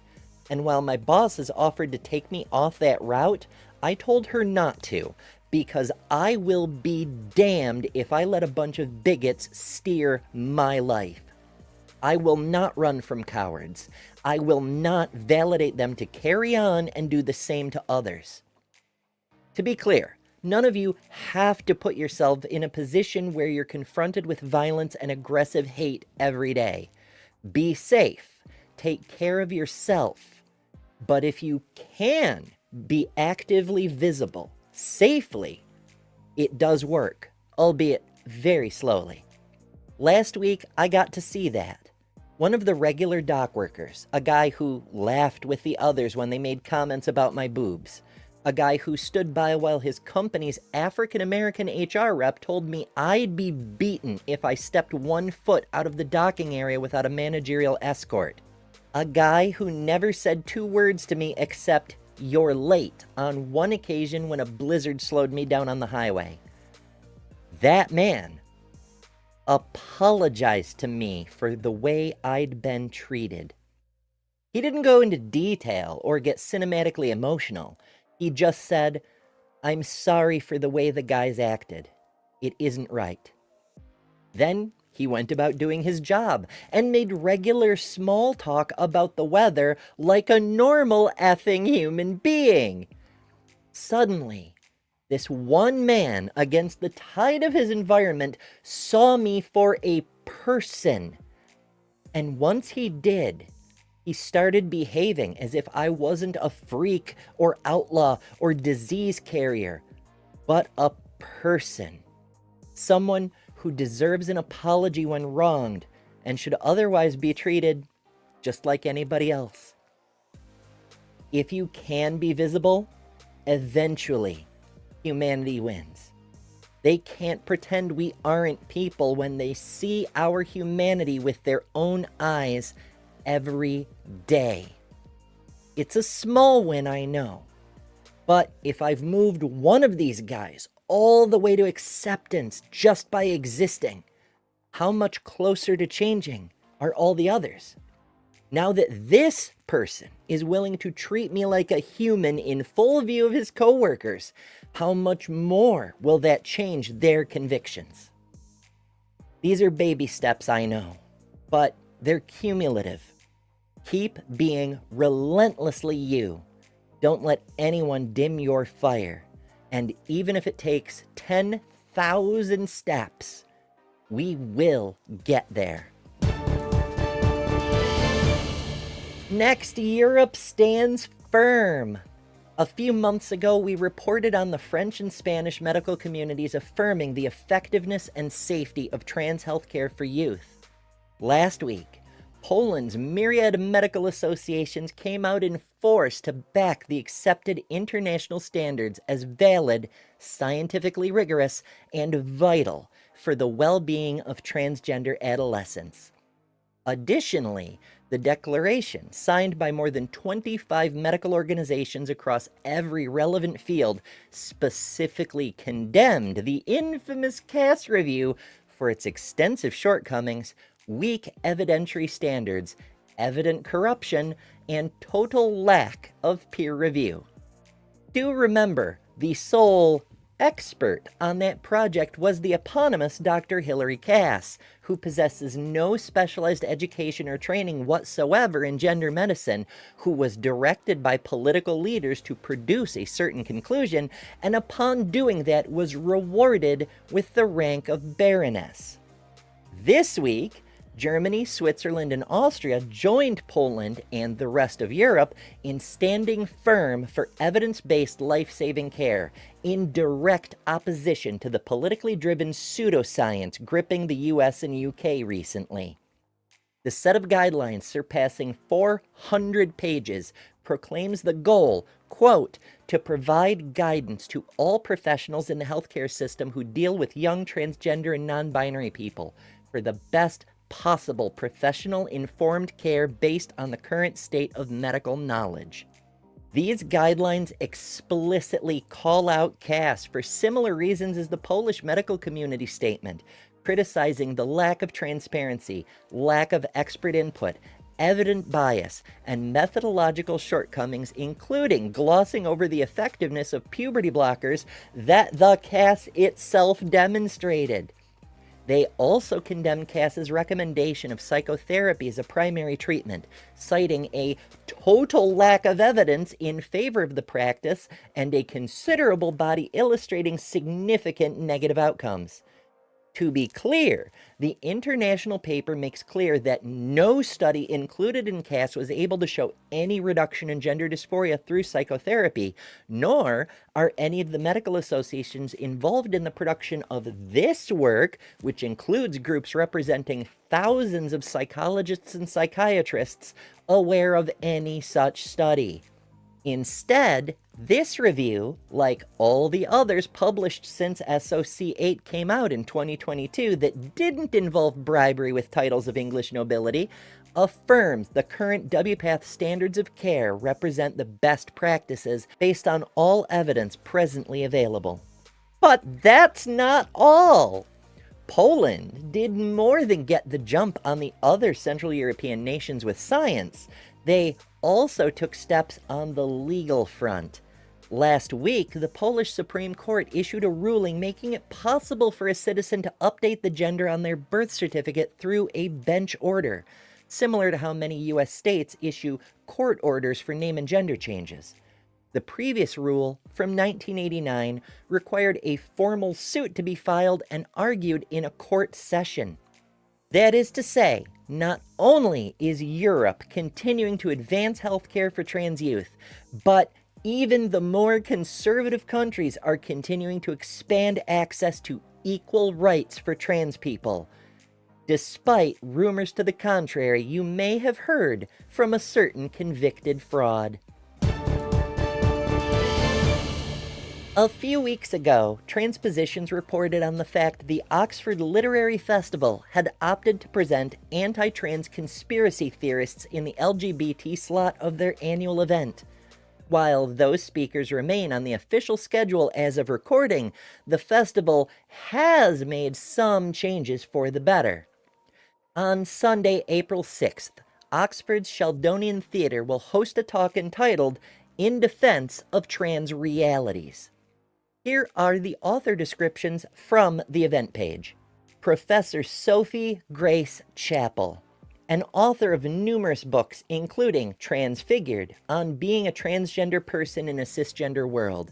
And while my boss has offered to take me off that route, I told her not to, because I will be damned if I let a bunch of bigots steer my life. I will not run from cowards. I will not validate them to carry on and do the same to others. To be clear, none of you have to put yourself in a position where you're confronted with violence and aggressive hate every day. Be safe. Take care of yourself. But if you can be actively visible, safely, it does work, albeit very slowly. Last week, I got to see that. One of the regular dock workers, a guy who laughed with the others when they made comments about my boobs, a guy who stood by while his company's African-American HR rep told me I'd be beaten if I stepped 1 foot out of the docking area without a managerial escort, a guy who never said 2 words to me except, "You're late," on one occasion when a blizzard slowed me down on the highway. That man apologized to me for the way I'd been treated. He didn't go into detail or get cinematically emotional. He just said, "I'm sorry for the way the guys acted. It isn't right." Then he went about doing his job and made regular small talk about the weather like a normal effing human being. Suddenly, this one man, against the tide of his environment, saw me for a person. And once he did, he started behaving as if I wasn't a freak or outlaw or disease carrier, but a person. Someone who deserves an apology when wronged and should otherwise be treated just like anybody else. If you can be visible, eventually humanity wins. They can't pretend we aren't people when they see our humanity with their own eyes every day. It's a small win, I know, But if I've moved one of these guys all the way to acceptance just by existing, how much closer to changing are all the others? Now that this person is willing to treat me like a human in full view of his coworkers, how much more will that change their convictions? These are baby steps, I know, but they're cumulative. Keep being relentlessly you. Don't let anyone dim your fire. And even if it takes 10,000 steps, we will get there. Next, Europe stands firm. A few months ago, we reported on the French and Spanish medical communities affirming the effectiveness and safety of trans healthcare for youth. Last week, Poland's myriad medical associations came out in force to back the accepted international standards as valid, scientifically rigorous, and vital for the well-being of transgender adolescents. Additionally, the declaration, signed by more than 25 medical organizations across every relevant field, specifically condemned the infamous Cass Review for its extensive shortcomings, weak evidentiary standards, evident corruption, and total lack of peer review. Do remember, the sole expert on that project was the eponymous Dr. Hilary Cass, who possesses no specialized education or training whatsoever in gender medicine, who was directed by political leaders to produce a certain conclusion, and upon doing that was rewarded with the rank of Baroness. This week, Germany, Switzerland, and Austria joined Poland and the rest of Europe in standing firm for evidence-based life-saving care, in direct opposition to the politically driven pseudoscience gripping the US and UK recently. The set of guidelines, surpassing 400 pages, proclaims the goal, quote, to provide guidance to all professionals in the healthcare system who deal with young transgender and non-binary people for the best possible professional informed care based on the current state of medical knowledge. These guidelines explicitly call out Cass for similar reasons as the Polish medical community statement, criticizing the lack of transparency, lack of expert input, evident bias, and methodological shortcomings, including glossing over the effectiveness of puberty blockers that the Cass itself demonstrated. They also condemn Cass's recommendation of psychotherapy as a primary treatment, citing a total lack of evidence in favor of the practice and a considerable body illustrating significant negative outcomes. To be clear, the international paper makes clear that no study included in Cass was able to show any reduction in gender dysphoria through psychotherapy, nor are any of the medical associations involved in the production of this work, which includes groups representing thousands of psychologists and psychiatrists, aware of any such study. Instead, this review, like all the others published since SOC 8 came out in 2022 that didn't involve bribery with titles of English nobility, affirms the current WPATH standards of care represent the best practices based on all evidence presently available. But that's not all! Poland did more than get the jump on the other Central European nations with science. They also took steps on the legal front. Last week, the Polish Supreme Court issued a ruling making it possible for a citizen to update the gender on their birth certificate through a bench order, similar to how many U.S. states issue court orders for name and gender changes. The previous rule, from 1989, required a formal suit to be filed and argued in a court session. That is to say, not only is Europe continuing to advance healthcare for trans youth, but even the more conservative countries are continuing to expand access to equal rights for trans people, despite rumors to the contrary you may have heard from a certain convicted fraud. A few weeks ago, TransPositions reported on the fact the Oxford Literary Festival had opted to present anti-trans conspiracy theorists in the LGBT slot of their annual event. While those speakers remain on the official schedule as of recording, the festival has made some changes for the better. On Sunday, April 6th, Oxford's Sheldonian Theatre will host a talk entitled In Defense of Trans Realities. Here are the author descriptions from the event page. Professor Sophie Grace Chappell, an author of numerous books, including Transfigured, on being a transgender person in a cisgender world.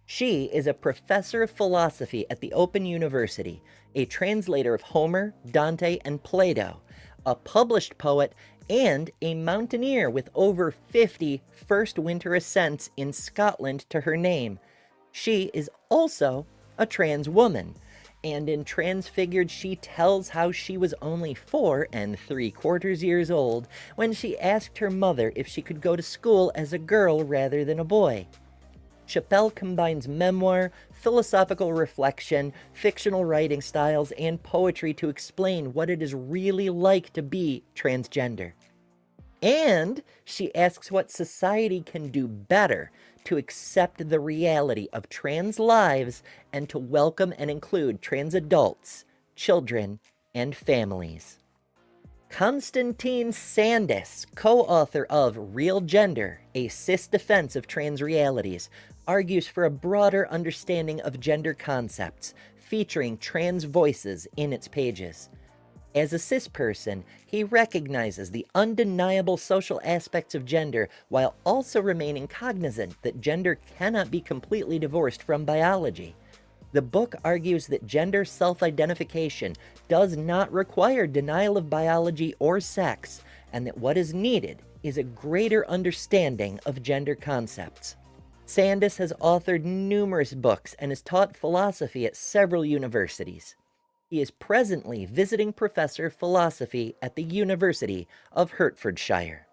She is a professor of philosophy at the Open University, a translator of Homer, Dante, and Plato, a published poet, and a mountaineer with over 50 first winter ascents in Scotland to her name. She is also a trans woman, and in Transfigured she tells how she was only 4 3/4 years old when she asked her mother if she could go to school as a girl rather than a boy. Chappell combines memoir, philosophical reflection, fictional writing styles, and poetry to explain what it is really like to be transgender. And she asks what society can do better to accept the reality of trans lives and to welcome and include trans adults, children, and families. Konstantin Sandis, co-author of Real Gender, A Cis Defense of Trans Realities, argues for a broader understanding of gender concepts, featuring trans voices in its pages. As a cis person, he recognizes the undeniable social aspects of gender while also remaining cognizant that gender cannot be completely divorced from biology. The book argues that gender self-identification does not require denial of biology or sex, and that what is needed is a greater understanding of gender concepts. Sandis has authored numerous books and has taught philosophy at several universities. He is presently visiting professor of philosophy at the University of Hertfordshire.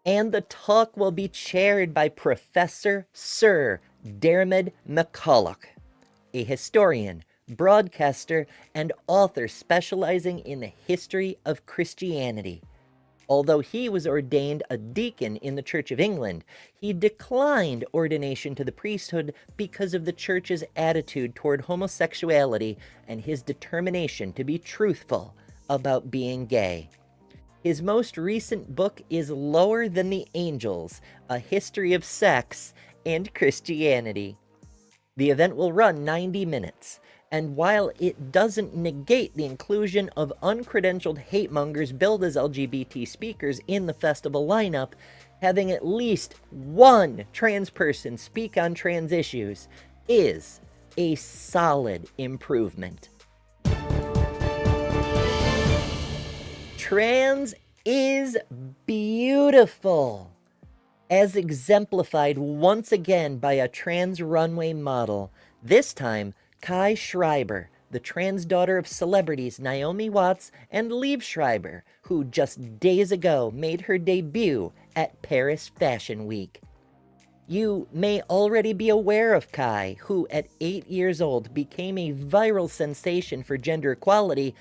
And the talk will be chaired by Professor Sir Dermot McCulloch, a historian, broadcaster, and author specializing in the history of Christianity. Although he was ordained a deacon in the Church of England, he declined ordination to the priesthood because of the Church's attitude toward homosexuality and his determination to be truthful about being gay. His most recent book is Lower Than the Angels, A History of Sex and Christianity. The event will run 90 minutes. And while it doesn't negate the inclusion of uncredentialed hate-mongers billed as LGBT speakers in the festival lineup, having at least one trans person speak on trans issues is a solid improvement. Trans is beautiful, as exemplified once again by a trans runway model, this time Kai Schreiber, the trans daughter of celebrities Naomi Watts and Liev Schreiber, who just days ago made her debut at Paris Fashion Week. You may already be aware of Kai, who at 8 years old became a viral sensation for gender equality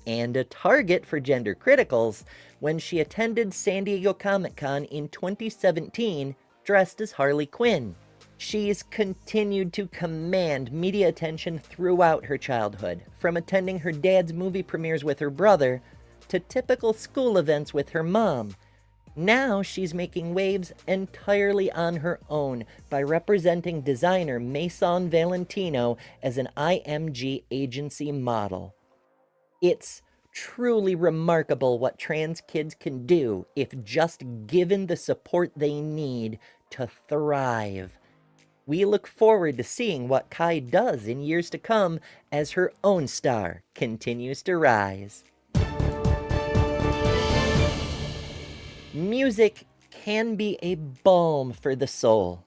and a target for gender criticals when she attended San Diego Comic-Con in 2017 dressed as Harley Quinn. She's continued to command media attention throughout her childhood, from attending her dad's movie premieres with her brother to typical school events with her mom. Now she's making waves entirely on her own by representing designer Maison Valentino as an IMG agency model. It's truly remarkable what trans kids can do if just given the support they need to thrive. We look forward to seeing what Kai does in years to come as her own star continues to rise. Music can be a balm for the soul.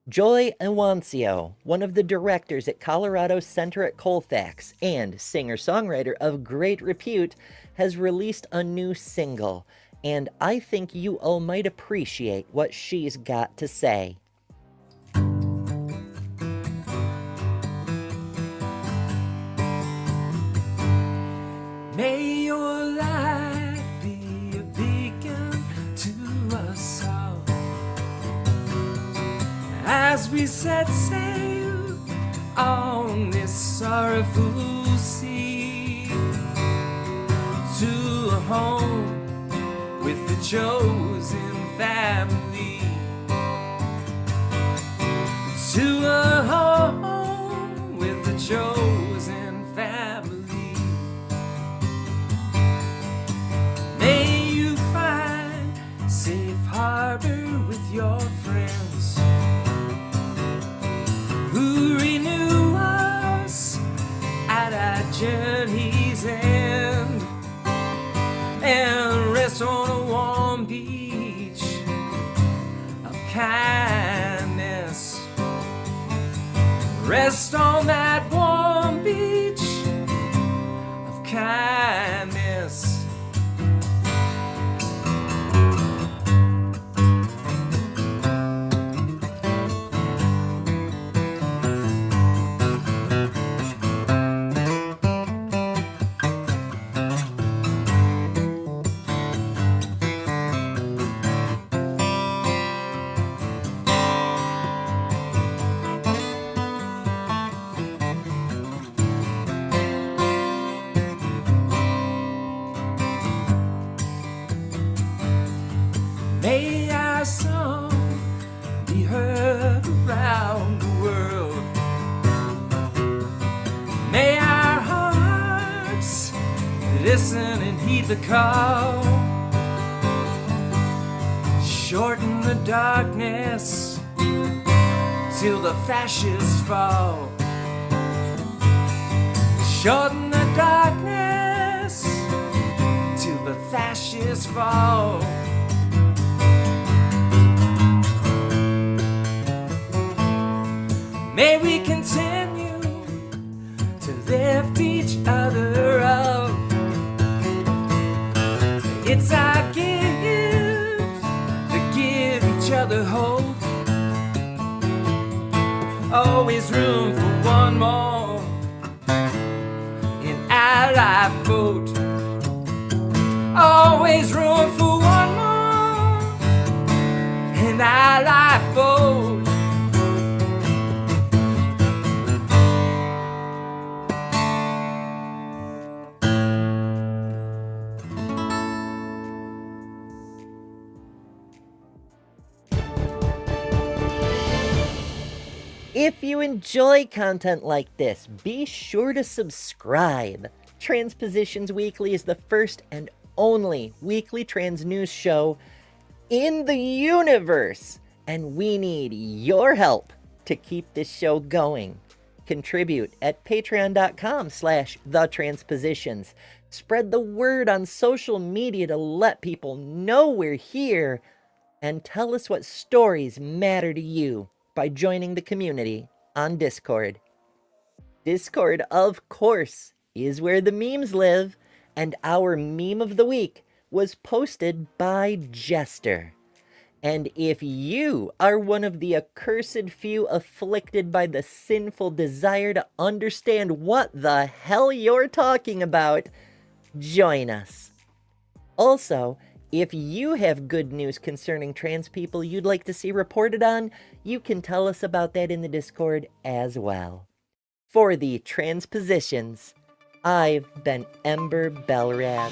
Joy Ewancio, one of the directors at Colorado Center at Colfax and singer-songwriter of great repute, has released a new single, and I think you all might appreciate what she's got to say. May your light be a beacon to us all. as we set sail on this sorrowful sea to a home with the chosen family, to a home with the chosen family. May you find safe harbor with your friends who renew us at our journey's end, and rest on a warm beach of kindness. Rest on that warm beach of kindness. May our song be heard around the world. May our hearts listen and heed the call. Shorten the darkness till the fascists fall. Shorten the darkness till the fascists fall. May we continue to lift each other up. It's our gift to give each other hope. Always room for one more in our lifeboat. Always room for one more in our lifeboat. If you enjoy content like this, be sure to subscribe. Transpositions Weekly is the first and only weekly trans news show in the universe, and we need your help to keep this show going. Contribute at patreon.com/TheTransPositions. Spread the word on social media to let people know we're here, and tell us what stories matter to you by joining the community on Discord. Discord, of course, is where the memes live, and our meme of the week was posted by Jester. And if you are one of the accursed few afflicted by the sinful desire to understand what the hell you're talking about, join us. Also, if you have good news concerning trans people you'd like to see reported on, you can tell us about that in the Discord as well. For the Transpositions, I've been Ember Belrad.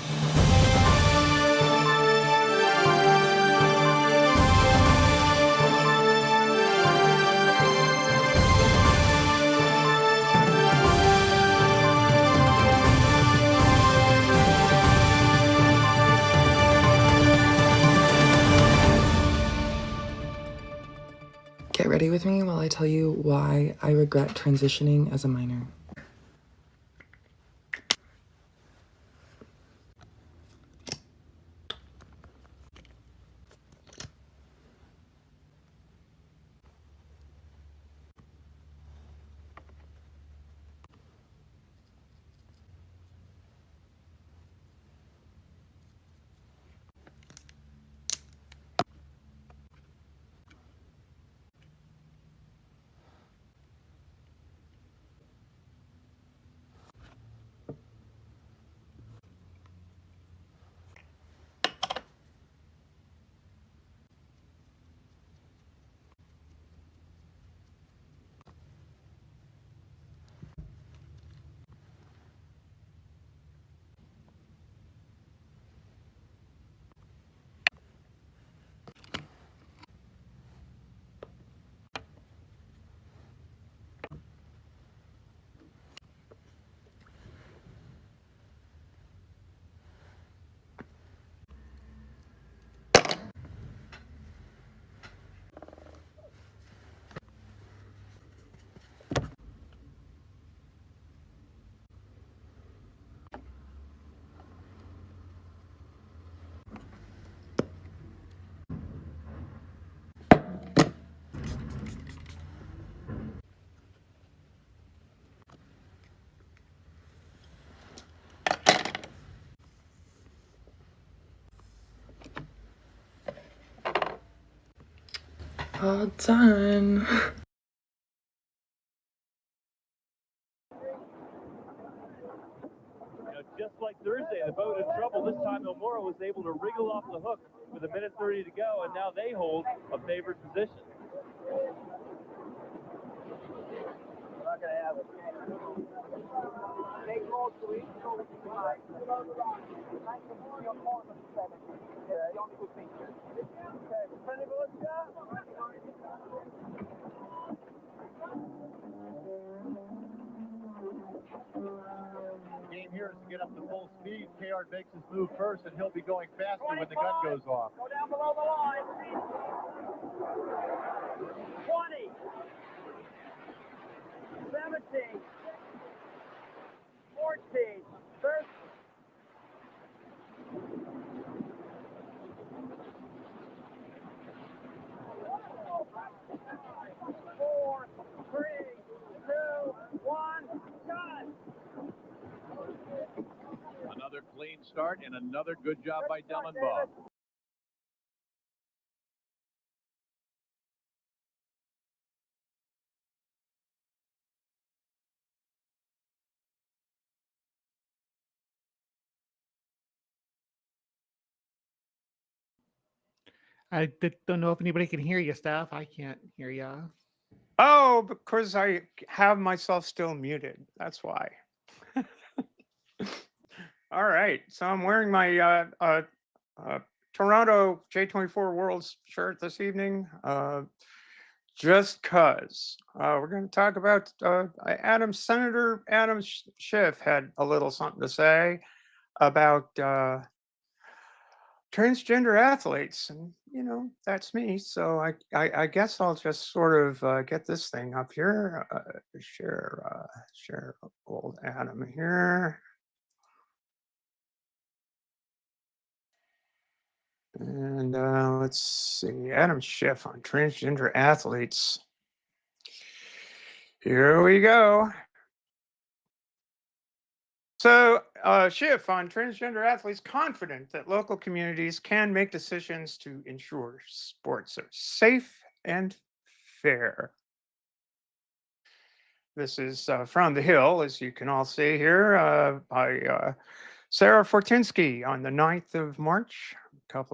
Get ready with me while I tell you why I regret transitioning as a minor. All done. Just like Thursday, the boat in trouble. This time, Nomura was able to wriggle off the hook with 1:30 to go, and now they hold a favored position. We're not going to have it. Game here is to get up to full speed. Kayard makes his move first, and he'll be going faster when the gun goes off. Go down below the line. 20. 17. 14. 13. 4, 3, 2, 1, gun. Another clean start and another good job by Dellenbaugh. Don't know if anybody can hear you, Steph. I can't hear you. Oh, because I have myself still muted. That's why. All right. So I'm wearing my Toronto J24 Worlds shirt this evening. Just cause we're going to talk about Senator Adam Schiff had a little something to say about transgender athletes, and that's me. So I guess I'll just sort of get this thing up here. Share old Adam here. And let's see, Adam Schiff on transgender athletes. Here we go. So Schiff on transgender athletes confident that local communities can make decisions to ensure sports are safe and fair. This is from The Hill, as you can all see here, by Sarah Fortinsky on the 9th of March, a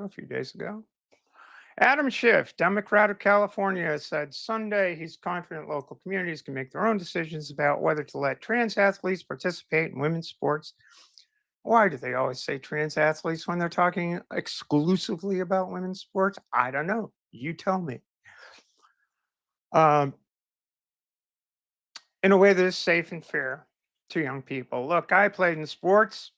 few days ago. Adam Schiff, Democrat of California, said Sunday he's confident local communities can make their own decisions about whether to let trans athletes participate in women's sports. Why do they always say trans athletes when they're talking exclusively about women's sports? I don't know. You tell me. In a way that is safe and fair to young people. Look, I played in sports.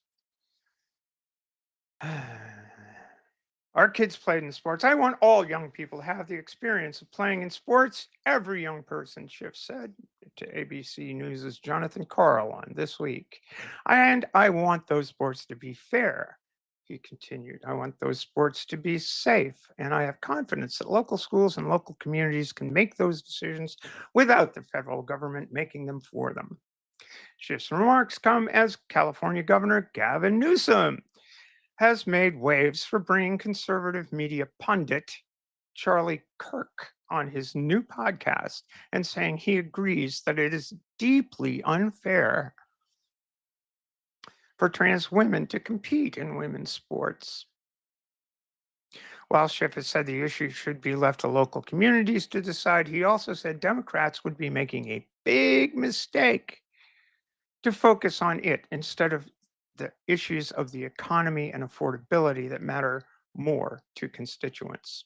Our kids played in sports. I want all young people to have the experience of playing in sports. Every young person, Schiff said to ABC News' Jonathan Karl on This Week. And I want those sports to be fair, he continued. I want those sports to be safe. And I have confidence that local schools and local communities can make those decisions without the federal government making them for them. Schiff's remarks come as California Governor Gavin Newsom has made waves for bringing conservative media pundit Charlie Kirk on his new podcast and saying he agrees that it is deeply unfair for trans women to compete in women's sports. While Schiff has said the issue should be left to local communities to decide, he also said Democrats would be making a big mistake to focus on it instead of the issues of the economy and affordability that matter more to constituents.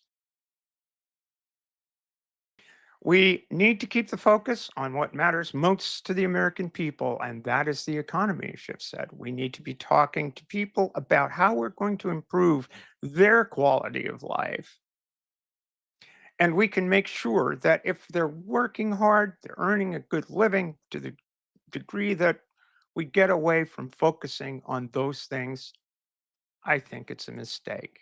We need to keep the focus on what matters most to the American people, and that is the economy, Schiff said. We need to be talking to people about how we're going to improve their quality of life. And we can make sure that if they're working hard, they're earning a good living to the degree that we get away from focusing on those things. I think it's a mistake.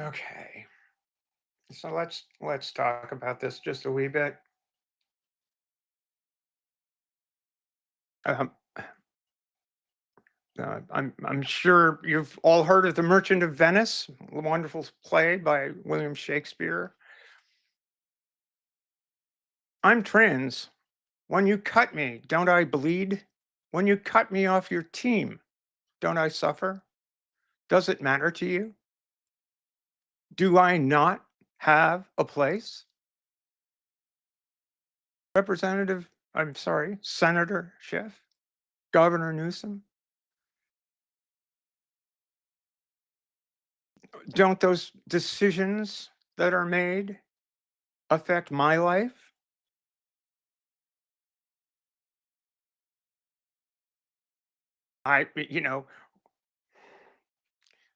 Okay. So let's talk about this just a wee bit. I'm sure you've all heard of The Merchant of Venice, a wonderful play by William Shakespeare. I'm trans. When you cut me, don't I bleed? When you cut me off your team, don't I suffer? Does it matter to you? Do I not have a place? Senator Schiff, Governor Newsom. Don't those decisions that are made affect my life?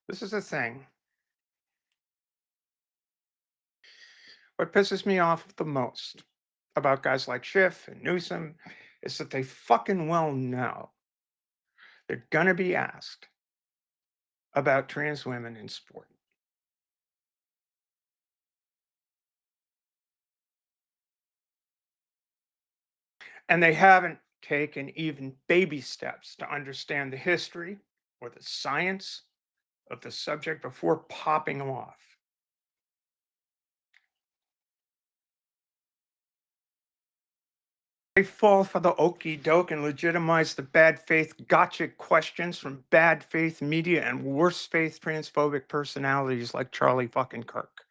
This is the thing. What pisses me off the most about guys like Schiff and Newsom is that they fucking well know they're going to be asked about trans women in sport. And they haven't taken even baby steps to understand the history or the science of the subject before popping off. They fall for the okey doke and legitimize the bad faith gotcha questions from bad faith media and worse faith transphobic personalities like Charlie fucking Kirk.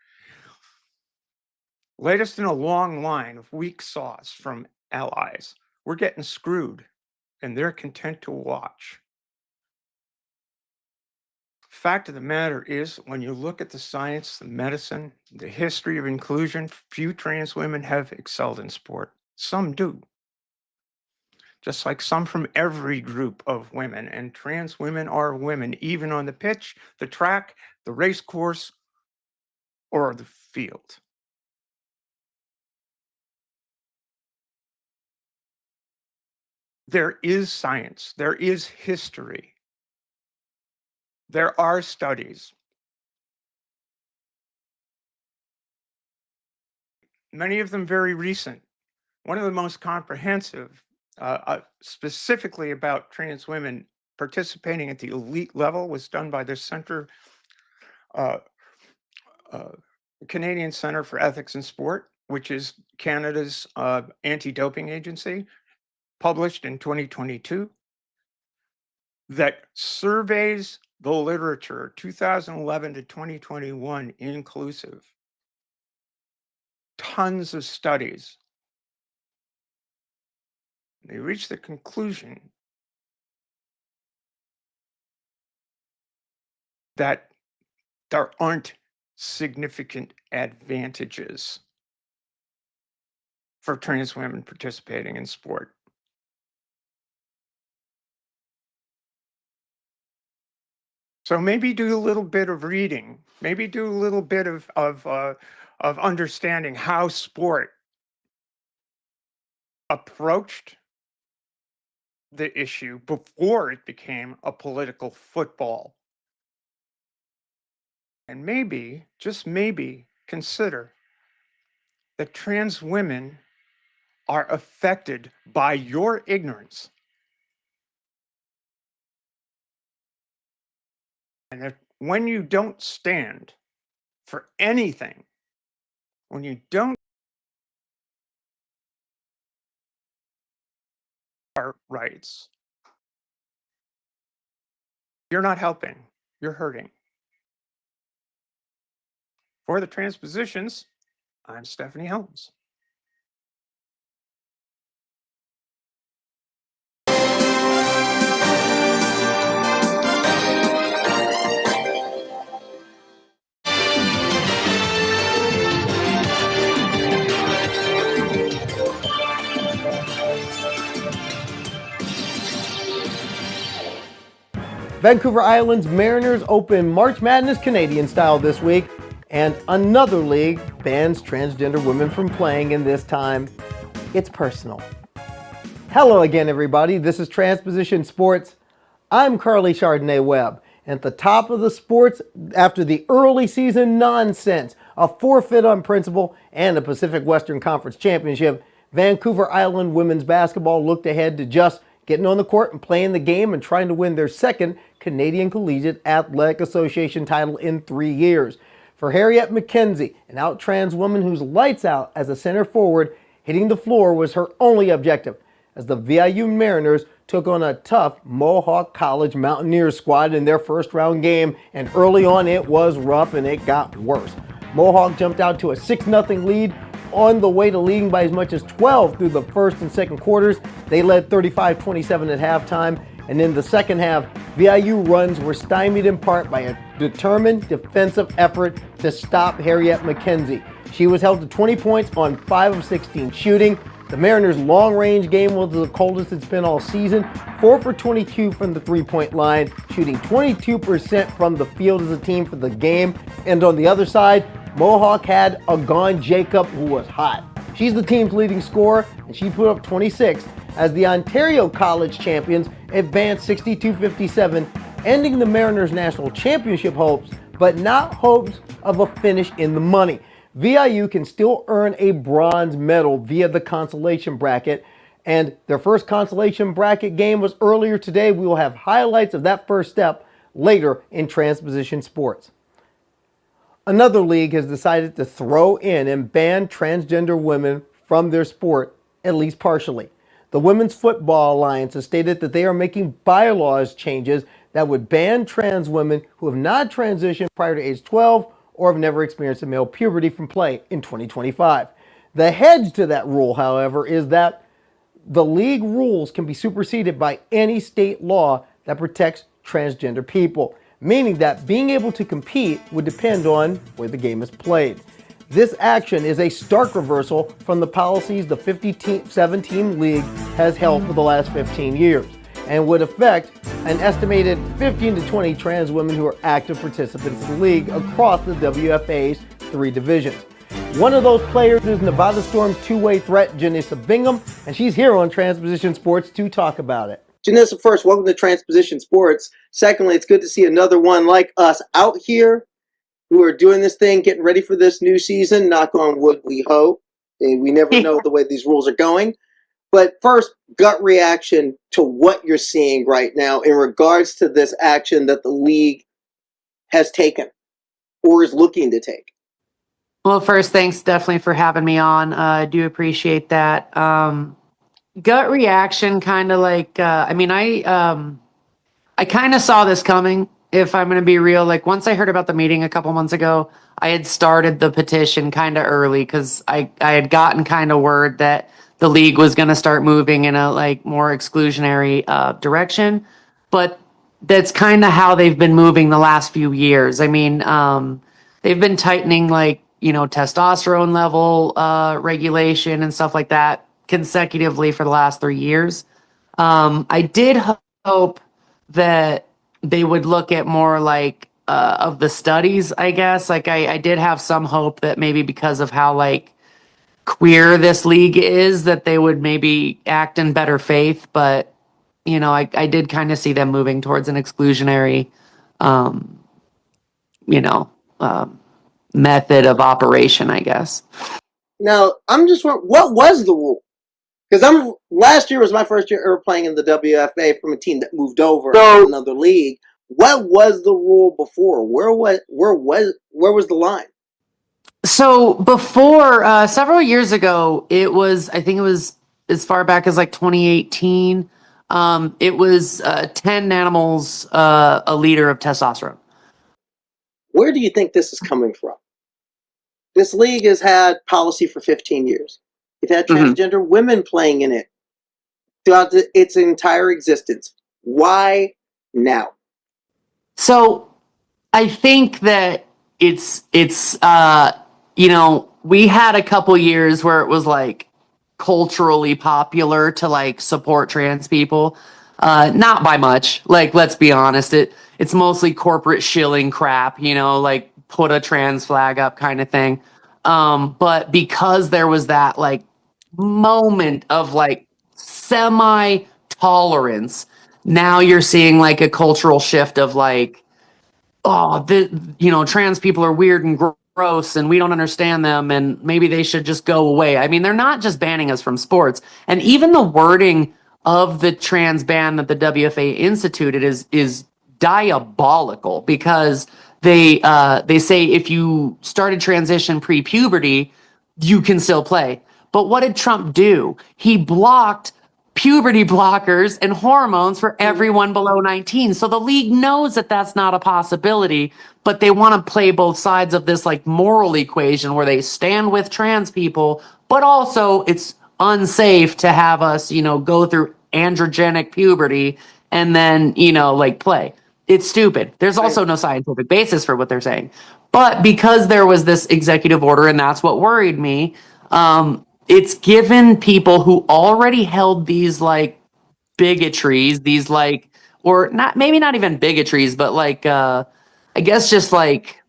Latest in a long line of weak sauce from allies. We're getting screwed, and they're content to watch. Fact of the matter is, when you look at the science, the medicine, the history of inclusion, few trans women have excelled in sport. Some do. Just like some from every group of women, and trans women are women, even on the pitch, the track, the race course, or the field. There is science, there is history, there are studies. Many of them very recent. One of the most comprehensive, specifically about trans women participating at the elite level, was done by the Canadian Centre for Ethics in Sport, which is Canada's anti-doping agency, published in 2022, that surveys the literature 2011 to 2021 inclusive. Tons of studies. They reach the conclusion that there aren't significant advantages for trans women participating in sport. So maybe do a little bit of reading, maybe do a little bit of understanding how sport approached the issue before it became a political football. And maybe, just maybe, consider that trans women are affected by your ignorance. And that when you don't stand for anything, when you don't our rights, you're not helping, you're hurting. For the Transpositions, I'm Stephanie Helms. Vancouver Island's Mariners open March Madness Canadian style this week, and another league bans transgender women from playing, and this time it's personal. Hello again, everybody. This is Transposition Sports. I'm Carly Chardonnay-Webb. And at the top of the sports, after the early season nonsense, a forfeit on principle, and a Pacific Western Conference Championship, Vancouver Island women's basketball looked ahead to just getting on the court and playing the game and trying to win their second Canadian Collegiate Athletic Association title in 3 years. For Harriet McKenzie, an out trans woman who's lights out as a center forward, hitting the floor was her only objective, as the VIU Mariners took on a tough Mohawk College Mountaineers squad in their first round game, and early on it was rough and it got worse. Mohawk jumped out to a 6-0 lead, on the way to leading by as much as 12 through the first and second quarters. They led 35-27 at halftime, and in the second half, VIU runs were stymied in part by a determined defensive effort to stop Harriet McKenzie. She was held to 20 points on 5 of 16 shooting. The Mariners' long-range game was the coldest it's been all season, 4 for 22 from the three-point line, shooting 22% from the field as a team for the game. And on the other side, Mohawk had Agon Jacob, who was hot. She's the team's leading scorer, and she put up 26 as the Ontario College champions advanced 62-57, ending the Mariners' national championship hopes, but not hopes of a finish in the money. VIU can still earn a bronze medal via the consolation bracket, and their first consolation bracket game was earlier today. We will have highlights of that first step later in Transposition Sports. Another league has decided to throw in and ban transgender women from their sport, at least partially. The Women's Football Alliance has stated that they are making bylaws changes that would ban trans women who have not transitioned prior to age 12 or have never experienced a male puberty from play in 2025. The hedge to that rule, however, is that the league rules can be superseded by any state law that protects transgender people, meaning that being able to compete would depend on where the game is played. This action is a stark reversal from the policies the 57-team league has held for the last 15 years and would affect an estimated 15 to 20 trans women who are active participants in the league across the WFA's 3 divisions. One of those players is Nevada Storm's two-way threat, Janissa Bingham, and she's here on Transposition Sports to talk about it. Janissa, first, welcome to Transposition Sports. Secondly, it's good to see another one like us out here who are doing this thing, getting ready for this new season. Knock on wood, we hope. We never know the way these rules are going. But first, gut reaction to what you're seeing right now in regards to this action that the league has taken or is looking to take. Well, first, thanks definitely for having me on. I do appreciate that. Gut reaction, kind of like, I kind of saw this coming, if I'm going to be real. Like, once I heard about the meeting a couple months ago, I had started the petition kind of early because I had gotten kind of word that the league was going to start moving in a like more exclusionary direction. But that's kind of how they've been moving the last few years. I mean, they've been tightening testosterone level regulation and stuff like that consecutively for the last 3 years. I did hope that they would look at more like of the studies, I guess. Like I did have some hope that maybe because of how like queer this league is, that they would maybe act in better faith. But, I did kind of see them moving towards an exclusionary, method of operation, I guess. Now, I'm just wondering, what was the rule? Because last year was my first year ever playing in the WFA from a team that moved over to another league. What was the rule before? Where was the line? So before, several years ago, I think it was as far back as like 2018. It was 10 nanomals a liter of testosterone. Where do you think this is coming from? This league has had policy for 15 years. It had transgender women playing in it throughout its entire existence. Why now? So I think that it's we had a couple years where it was like culturally popular to like support trans people. Not by much. Like, let's be honest, it's mostly corporate shilling crap, like put a trans flag up kind of thing. But because there was that like moment of like semi tolerance, now you're seeing like a cultural shift of like, trans people are weird and gross and we don't understand them and maybe they should just go away. I mean, they're not just banning us from sports. And even the wording of the trans ban that the WFA instituted is diabolical, because they say if you started transition pre-puberty, you can still play. But what did Trump do? He blocked puberty blockers and hormones for everyone below 19. So the league knows that that's not a possibility, but they want to play both sides of this like moral equation where they stand with trans people, but also it's unsafe to have us, go through androgenic puberty and then, like play. It's stupid. There's also no scientific basis for what they're saying. But because there was this executive order, and that's what worried me, it's given people who already held these like bigotries, these like, or not, maybe not even bigotries, but like, I guess just like,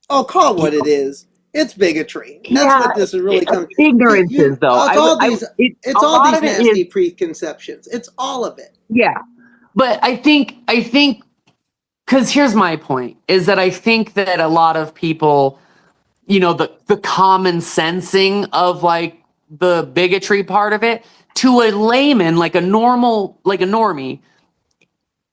Oh, call it what it is. It's bigotry. That's yeah, what this is really coming. ignorances though. It's all these nasty preconceptions. It's all of it. Yeah. But I think, because here's my point, is that I think that a lot of people, the common sensing of like the bigotry part of it, to a layman, like a normie,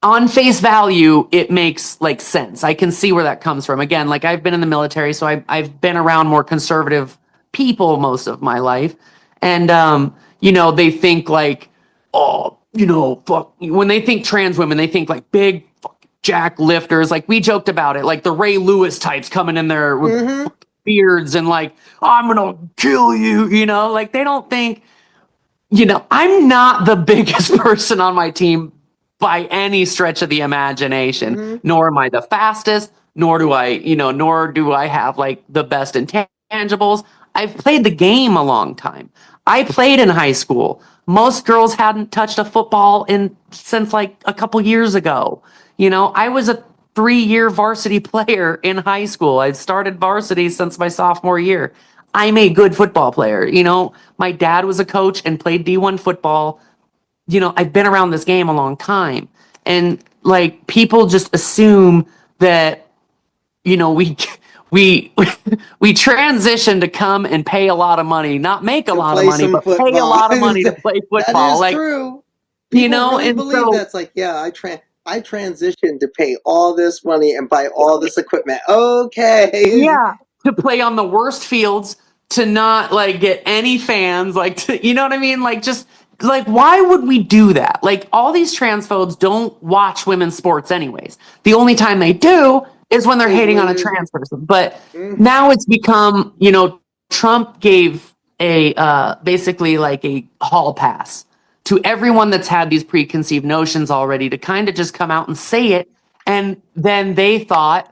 on face value, it makes like sense. I can see where that comes from. Again, like I've been in the military, so I've been around more conservative people most of my life. And, they think like, oh, fuck. When they think trans women, they think like big jack lifters. Like we joked about it, like the Ray Lewis types coming in there with beards and like, I'm gonna kill you, like they don't think, I'm not the biggest person on my team by any stretch of the imagination, nor am I the fastest, nor do I have like the best intangibles. I've played the game a long time. I played in high school. Most girls hadn't touched a football since like a couple years ago. I was a 3-year varsity player in high school. I started varsity since my sophomore year. I'm a good football player. My dad was a coach and played D1 football. I've been around this game a long time. And like people just assume that, we transition to come and pay a lot of money, not make a lot of money, but pay a lot of money to play football. That is true. People really and believe that's like, yeah, I transitioned to pay all this money and buy all this equipment. Okay. Yeah, to play on the worst fields, to not like get any fans, like you know what I mean? Like just like why would we do that? Like all these transphobes don't watch women's sports anyways. The only time they do is when they're hating on a trans person. But now it's become, Trump gave a basically like a hall pass to everyone that's had these preconceived notions already to kind of just come out and say it. And then they thought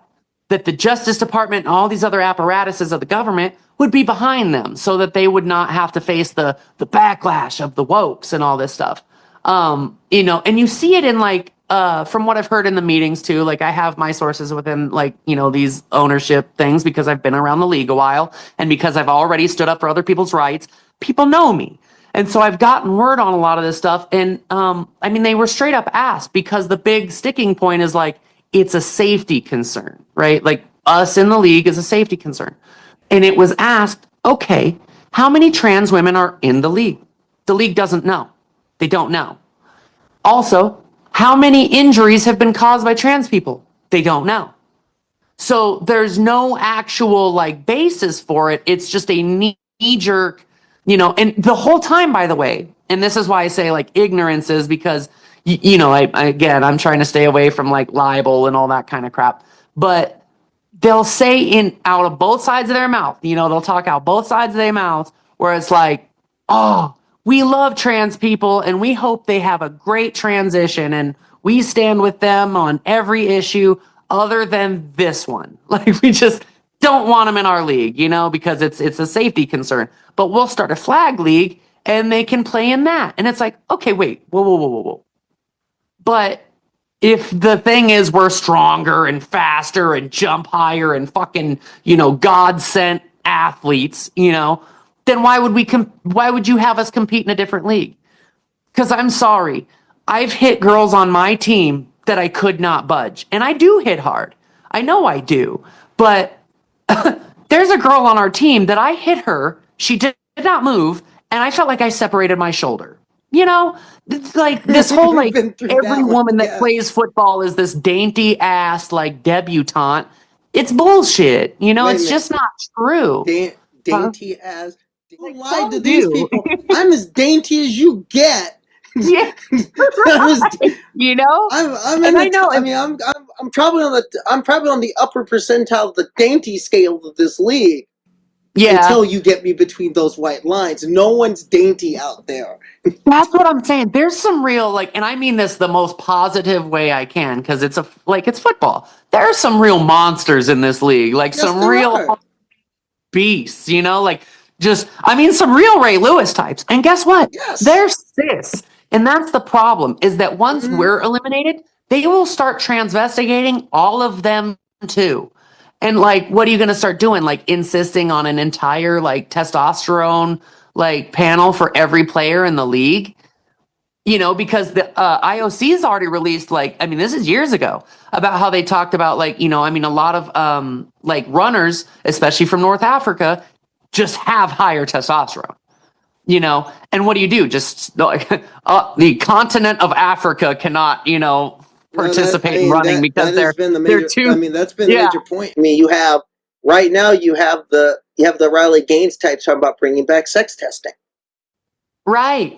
that the Justice Department and all these other apparatuses of the government would be behind them so that they would not have to face the backlash of the wokes and all this stuff. And you see it in like, from what I've heard in the meetings too, like I have my sources within like, these ownership things because I've been around the league a while and because I've already stood up for other people's rights. People know me. And so I've gotten word on a lot of this stuff. And they were straight up asked because the big sticking point is like, it's a safety concern, right? Like us in the league is a safety concern. And it was asked, okay, how many trans women are in the league? The league doesn't know. They don't know. Also, how many injuries have been caused by trans people? They don't know. So there's no actual like basis for it. It's just a knee-jerk, and the whole time, by the way, and this is why I say like ignorance is because, I'm trying to stay away from like libel and all that kind of crap, but they'll say out of both sides of their mouth, they'll talk out both sides of their mouth where it's like, oh, we love trans people and we hope they have a great transition and we stand with them on every issue other than this one. Like we just don't want them in our league, because it's a safety concern. But we'll start a flag league and they can play in that. And it's like, okay, wait, whoa. But if the thing is we're stronger and faster and jump higher and fucking, God sent athletes, then why would you have us compete in a different league? Because I'm sorry, I've hit girls on my team that I could not budge. And I do hit hard. I know I do. But there's a girl on our team that I hit her. She did not move. And I felt like I separated my shoulder. You know, it's like this whole We've like been through every that one, woman that yeah. plays football is this dainty ass like debutante. It's bullshit. You know, Wait a it's minute. just not true. Dainty as. Don't lie some to these do. people. I'm as dainty as you get. Yeah, you know. I'm in And the. I know. I mean, I'm probably on the upper percentile of the dainty scale of this league. Yeah. Until you get me between those white lines, no one's dainty out there. That's what I'm saying. There's some real like, and I mean this the most positive way I can because it's it's football. There are some real monsters in this league, like Yes, some there real are. beasts. You know, like just I mean some real Ray Lewis types. And guess what? Yes. They're cis, and that's the problem. Is that once Mm-hmm. we're eliminated, they will start transvestigating all of them too. And like, what are you going to start doing? Like insisting on an entire like testosterone like panel for every player in the league? You know, because the IOC's already released like, I mean, this is years ago about how they talked about like, you know, I mean, a lot of like runners, especially from North Africa, just have higher testosterone. You know, and what do? Just like the continent of Africa cannot, you know, participate in running because that has been the major. they're too. I mean, that's been the Yeah. major point. I mean, you have right now. You have the Riley Gaines types talking about bringing back sex testing. Right.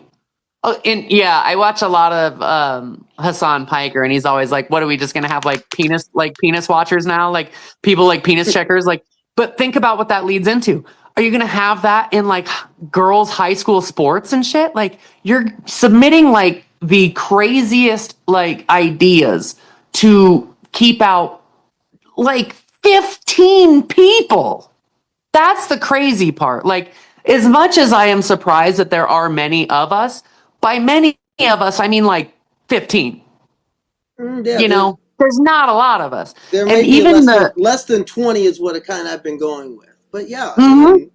Oh, and yeah, I watch a lot of Hassan Piker, and he's always like, "What are we just gonna have like penis watchers now? Like people like penis checkers? Like, but think about what that leads into. Are you gonna have that in like girls' high school sports and shit? Like, you're submitting like the craziest like ideas to keep out like 15 people. That's the crazy part. Like, as much as I am surprised that there are many of us, by many of us, I mean like 15. Yeah, You know, there's not a lot of us. There And may be even less than 20 is what I've been going with. But yeah, Mhm.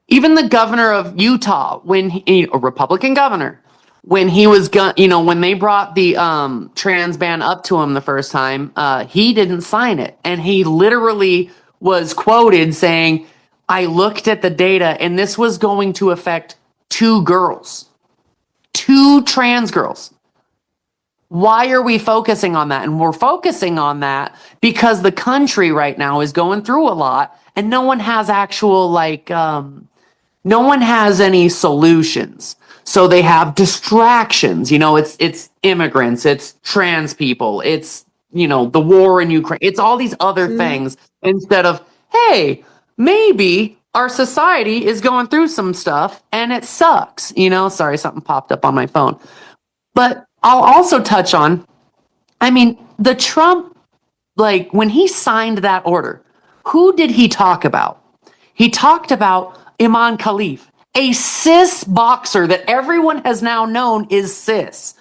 Even the governor of Utah, when a Republican governor, when he was when they brought the trans ban up to him the first time, he didn't sign it, and he literally was quoted saying, "I looked at the data, and this was going to affect 2 girls, 2 trans girls. Why are we focusing on that?" And we're focusing on that because the country right now is going through a lot, and no one has actual no one has any solutions. So they have distractions. You know, it's immigrants, it's trans people, it's, you know, the war in Ukraine. It's all these other things instead of, hey, maybe our society is going through some stuff and it sucks. You know, sorry, something popped up on my phone. But I'll also touch on, I mean, the Trump, like when he signed that order, who did he talk about? He talked about Iman Khalif, a cis boxer that everyone has now known is cis.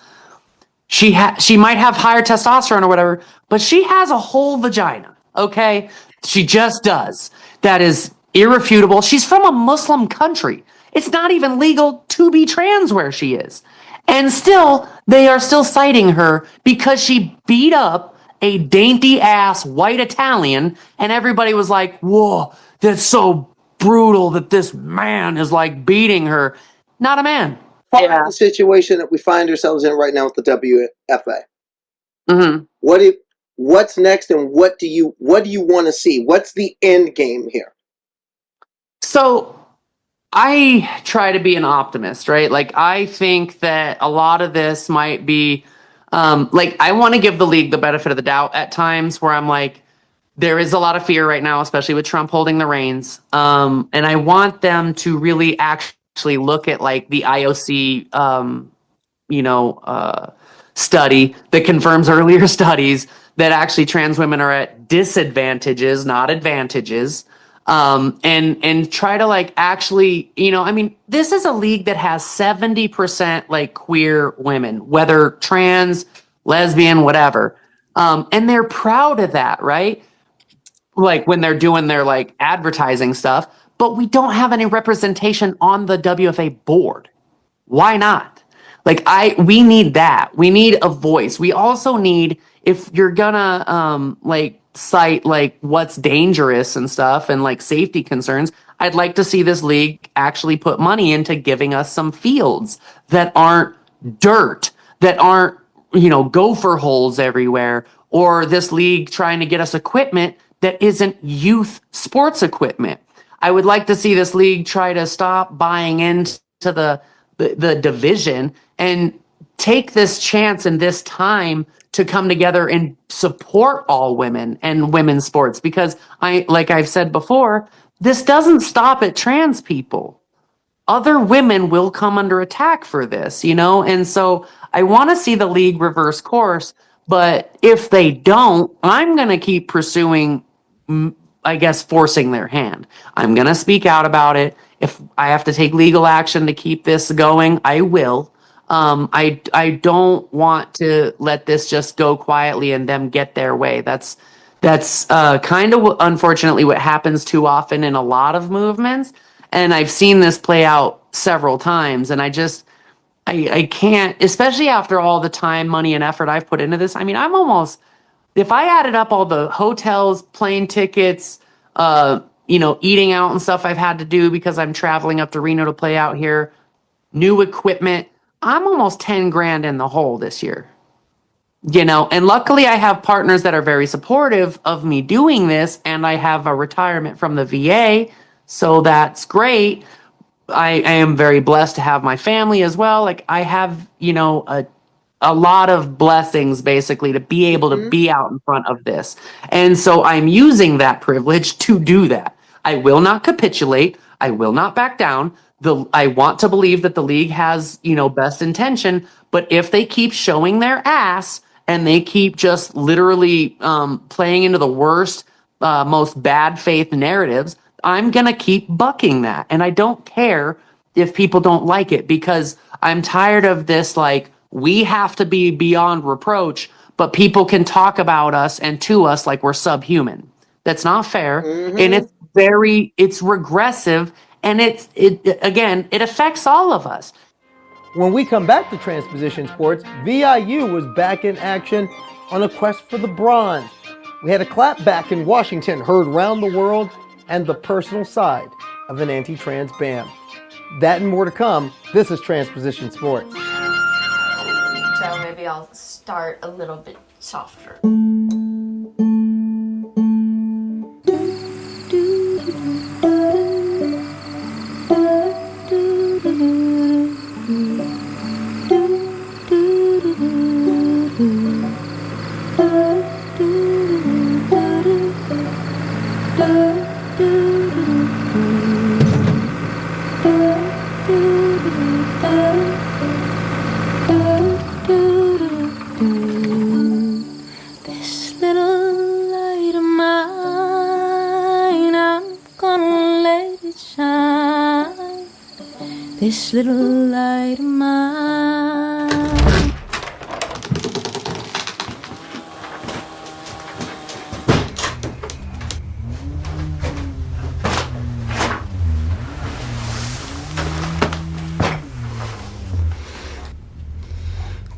She might have higher testosterone or whatever, but she has a whole vagina, okay? She just does. That is irrefutable. She's from a Muslim country. It's not even legal to be trans where she is. And still, they are still citing her because she beat up a dainty ass white Italian, and everybody was like, whoa, that's so brutal that this man is like beating her. Not a man. Yeah. The situation that we find ourselves in right now with the WFA. Mm-hmm. What's next, and what do you want to see? What's the end game here? So I try to be an optimist, right? Like I think that a lot of this might be like I want to give the league the benefit of the doubt at times where I'm like, there is a lot of fear right now, especially with Trump holding the reins. And I want them to really actually look at like the IOC, study that confirms earlier studies that actually trans women are at disadvantages, not advantages. And try to like actually, you know, I mean, this is a league that has 70% like queer women, whether trans, lesbian, whatever. And they're proud of that, right? Like when they're doing their like advertising stuff, but we don't have any representation on the WFA board. Why not? Like we need that. We need a voice. We also need, if you're gonna like cite like what's dangerous and stuff and like safety concerns, I'd like to see this league actually put money into giving us some fields that aren't dirt, that aren't, gopher holes everywhere, or this league trying to get us equipment that isn't youth sports equipment. I would like to see this league try to stop buying into the division and take this chance and this time to come together and support all women and women's sports, because like I've said before, this doesn't stop at trans people. Other women will come under attack for this, and so I want to see the league reverse course. But if they don't, I'm going to keep pursuing, I guess, forcing their hand. I'm going to speak out about it. If I have to take legal action to keep this going, I will. I don't want to let this just go quietly and them get their way. That's kind of unfortunately what happens too often in a lot of movements. And I've seen this play out several times, and I can't, especially after all the time, money, and effort I've put into this. I mean, if I added up all the hotels, plane tickets, eating out and stuff I've had to do because I'm traveling up to Reno to play out here, new equipment, I'm almost 10 grand in the hole this year. And luckily I have partners that are very supportive of me doing this, and I have a retirement from the VA, so that's great. I am very blessed to have my family as well. Like, I have, a lot of blessings basically to be able to be out in front of this. And so I'm using that privilege to do that. I will not capitulate. I will not back down. I want to believe that the league has, best intention, but if they keep showing their ass and they keep just literally playing into the worst, most bad faith narratives, I'm going to keep bucking that. And I don't care if people don't like it, because I'm tired of this, like, we have to be beyond reproach, but people can talk about us and to us like we're subhuman. That's not fair. And it's regressive, and it affects all of us. When we come back to Transposition Sports, VIU was back in action on a quest for the bronze. We had a clapback in Washington heard around the world, and the personal side of an anti-trans ban. That and more to come. This is Transposition Sports. So maybe I'll start a little bit softer. This little light of mine, I'm gonna let it shine. This little light of mine.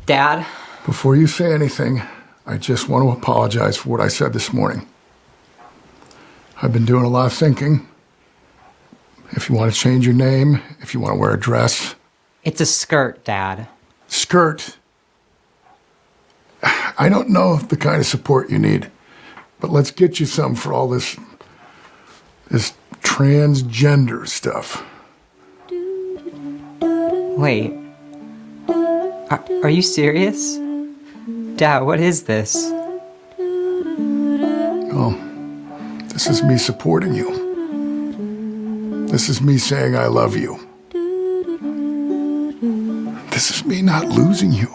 Dad? Before you say anything, I just want to apologize for what I said this morning. I've been doing a lot of thinking. If you want to change your name, if you want to wear a dress. It's a skirt, Dad. Skirt? I don't know the kind of support you need, but let's get you some for all this transgender stuff. Wait. Are you serious? Dad, what is this? Oh, this is me supporting you. This is me saying I love you. This is me not losing you.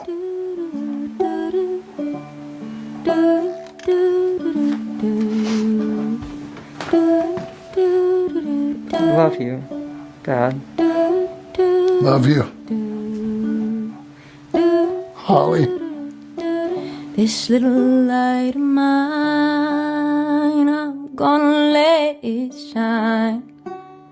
Love you, Dad. Love you. Holly. This little light of mine, I'm gonna let it shine.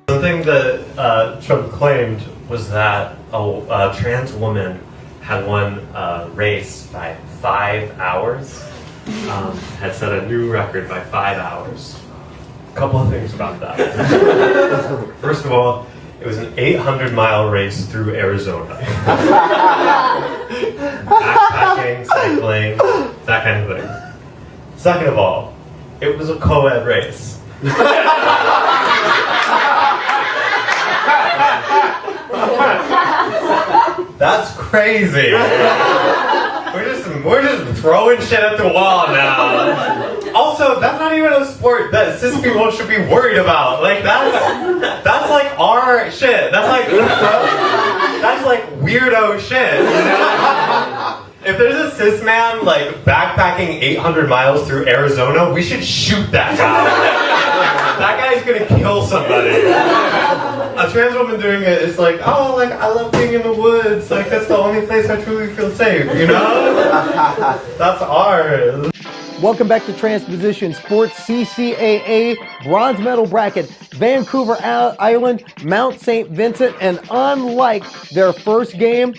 The thing that Trump claimed was that a trans woman had won a race by 5 hours, had set a new record by 5 hours. couple of things about that. First of all, it was an 800-mile race through Arizona. Backpacking, cycling, that kind of thing. Second of all, it was a co-ed race. That's crazy. We're just throwing shit at the wall now. Also, that's not even a sport that cis people should be worried about. Like that's like our shit. That's like weirdo shit. You know? If there's a cis man like backpacking 800 miles through Arizona, we should shoot that guy. That guy's gonna kill somebody. A trans woman doing it is like, oh, like I love being in the woods. Like that's the only place I truly feel safe. You know? That's ours. Welcome back to Transposition Sports CCAA bronze medal bracket. Vancouver Island, Mount St. Vincent, and unlike their first game,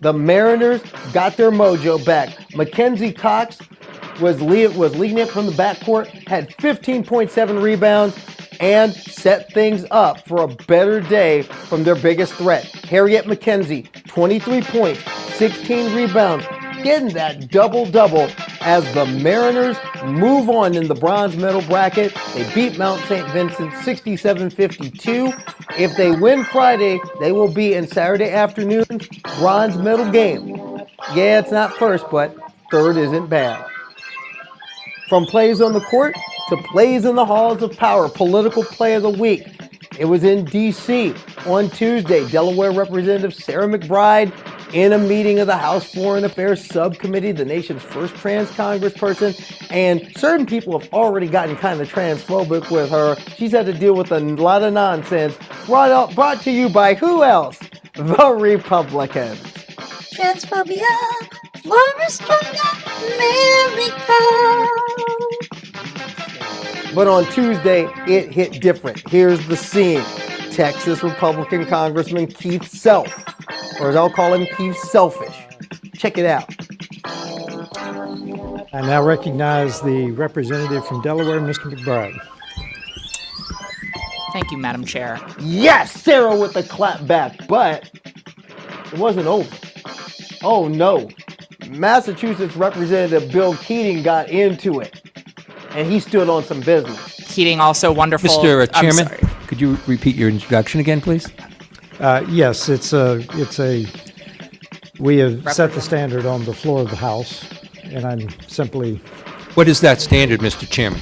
the Mariners got their mojo back. Mackenzie Cox was leading it from the backcourt, had 15.7 rebounds, and set things up for a better day from their biggest threat. Harriet McKenzie, 23 points, 16 rebounds, getting that double-double as the Mariners move on in the bronze medal bracket. They beat Mount St. Vincent 67-52. If they win Friday, they will be in Saturday afternoon's bronze medal game. Yeah, it's not first, but third isn't bad. From plays on the court to plays in the halls of power, political play of the week. It was in D.C. on Tuesday. Delaware Representative Sarah McBride in a meeting of the House Foreign Affairs Subcommittee, the nation's first trans congressperson, and certain people have already gotten kind of transphobic with her. She's had to deal with a lot of nonsense brought to you by who else? The Republicans. Transphobia for a stronger America. But on Tuesday, it hit different. Here's the scene. Texas Republican Congressman Keith Self, or as I'll call him, Keith Selfish. Check it out. I now recognize the representative from Delaware, Mr. McBride. Thank you, Madam Chair. Yes, Sarah with the clap back, but it wasn't over. Oh no. Massachusetts Representative Bill Keating got into it, and he stood on some business. Keating also wonderful. Mr. I'm Chairman, sorry. could you repeat your introduction again, please? Yes, we have set the standard on the floor of the House, and I'm simply... What is that standard, Mr. Chairman?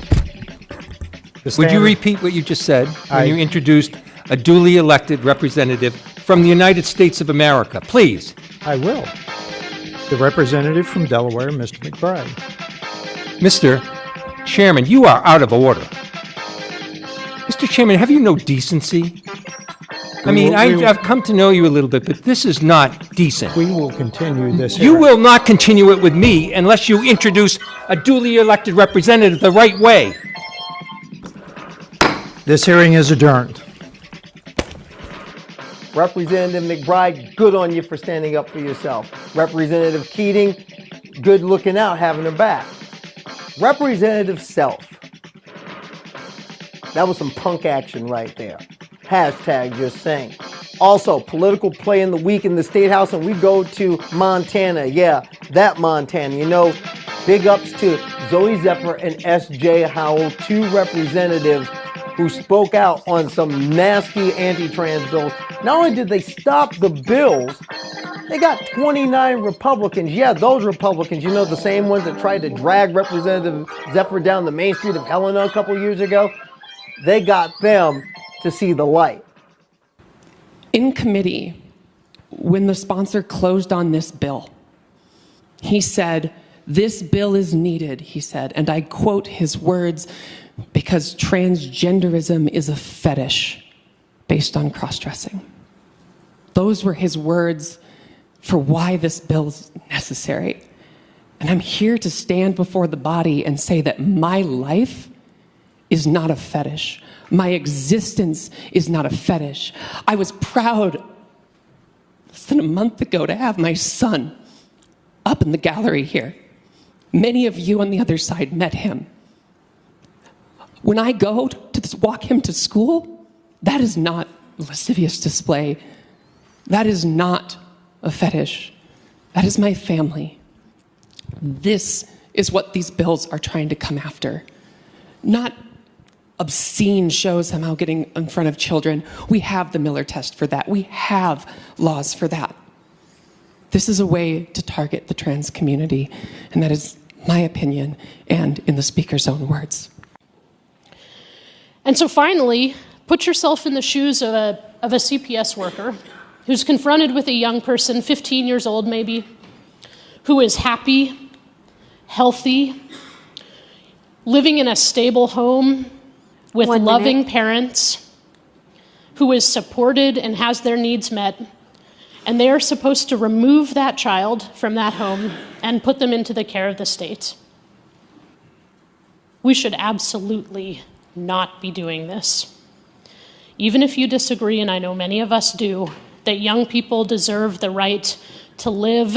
Would you repeat what you just said when you introduced a duly elected representative from the United States of America? Please. I will. The representative from Delaware, Mr. McBride. Mr. Chairman, you are out of order. Mr. Chairman, have you no decency? I mean, I've come to know you a little bit, but this is not decent. We will continue this. You will not continue it with me unless you introduce a duly elected representative the right way. This hearing is adjourned. Representative McBride, good on you for standing up for yourself. Representative Keating, good looking out, having her back. Representative Self. That was some punk action right there. Hashtag just saying. Also, political play in the week in the State House, and we go to Montana. Yeah, that Montana. You know, big ups to Zoe Zephyr and S.J. Howell, two representatives who spoke out on some nasty anti-trans bills. Not only did they stop the bills, they got 29 Republicans. Yeah, those Republicans, you know, the same ones that tried to drag Representative Zephyr down the main street of Helena a couple years ago. They got them to see the light. In committee, when the sponsor closed on this bill, he said, "This bill is needed," he said, and I quote his words, "because transgenderism is a fetish based on cross-dressing." Those were his words for why this bill is necessary. And I'm here to stand before the body and say that my life is not a fetish. My existence is not a fetish. I was proud less than a month ago to have my son up in the gallery here. Many of you on the other side met him. When I go to walk him to school, that is not a lascivious display. That is not a fetish. That is my family. This is what these bills are trying to come after. Not obscene shows somehow getting in front of children. We have the Miller test for that. We have laws for that. This is a way to target the trans community, and that is my opinion and in the speaker's own words. And so finally, put yourself in the shoes of a CPS worker who's confronted with a young person, 15 years old maybe, who is happy, healthy, living in a stable home with loving parents, who is supported and has their needs met, and they are supposed to remove that child from that home and put them into the care of the state. We should absolutely not be doing this. Even if you disagree, and I know many of us do, that young people deserve the right to live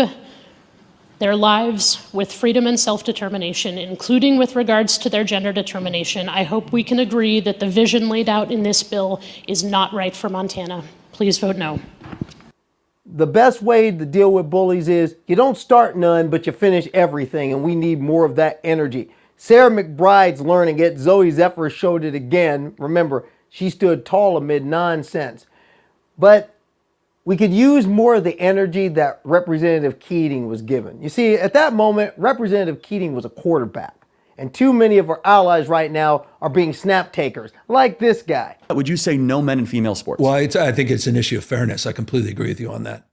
their lives with freedom and self-determination, including with regards to their gender determination, I hope we can agree that the vision laid out in this bill is not right for Montana. Please vote no. The best way to deal with bullies is you don't start none, but you finish everything, and we need more of that energy. Sarah McBride's learning it. Zoe Zephyr showed it again. Remember, she stood tall amid nonsense. But we could use more of the energy that Representative Keating was given. You see, at that moment, Representative Keating was a quarterback. And too many of our allies right now are being snap takers, like this guy. Would you say no men in female sports? Well, I think it's an issue of fairness. I completely agree with you on that.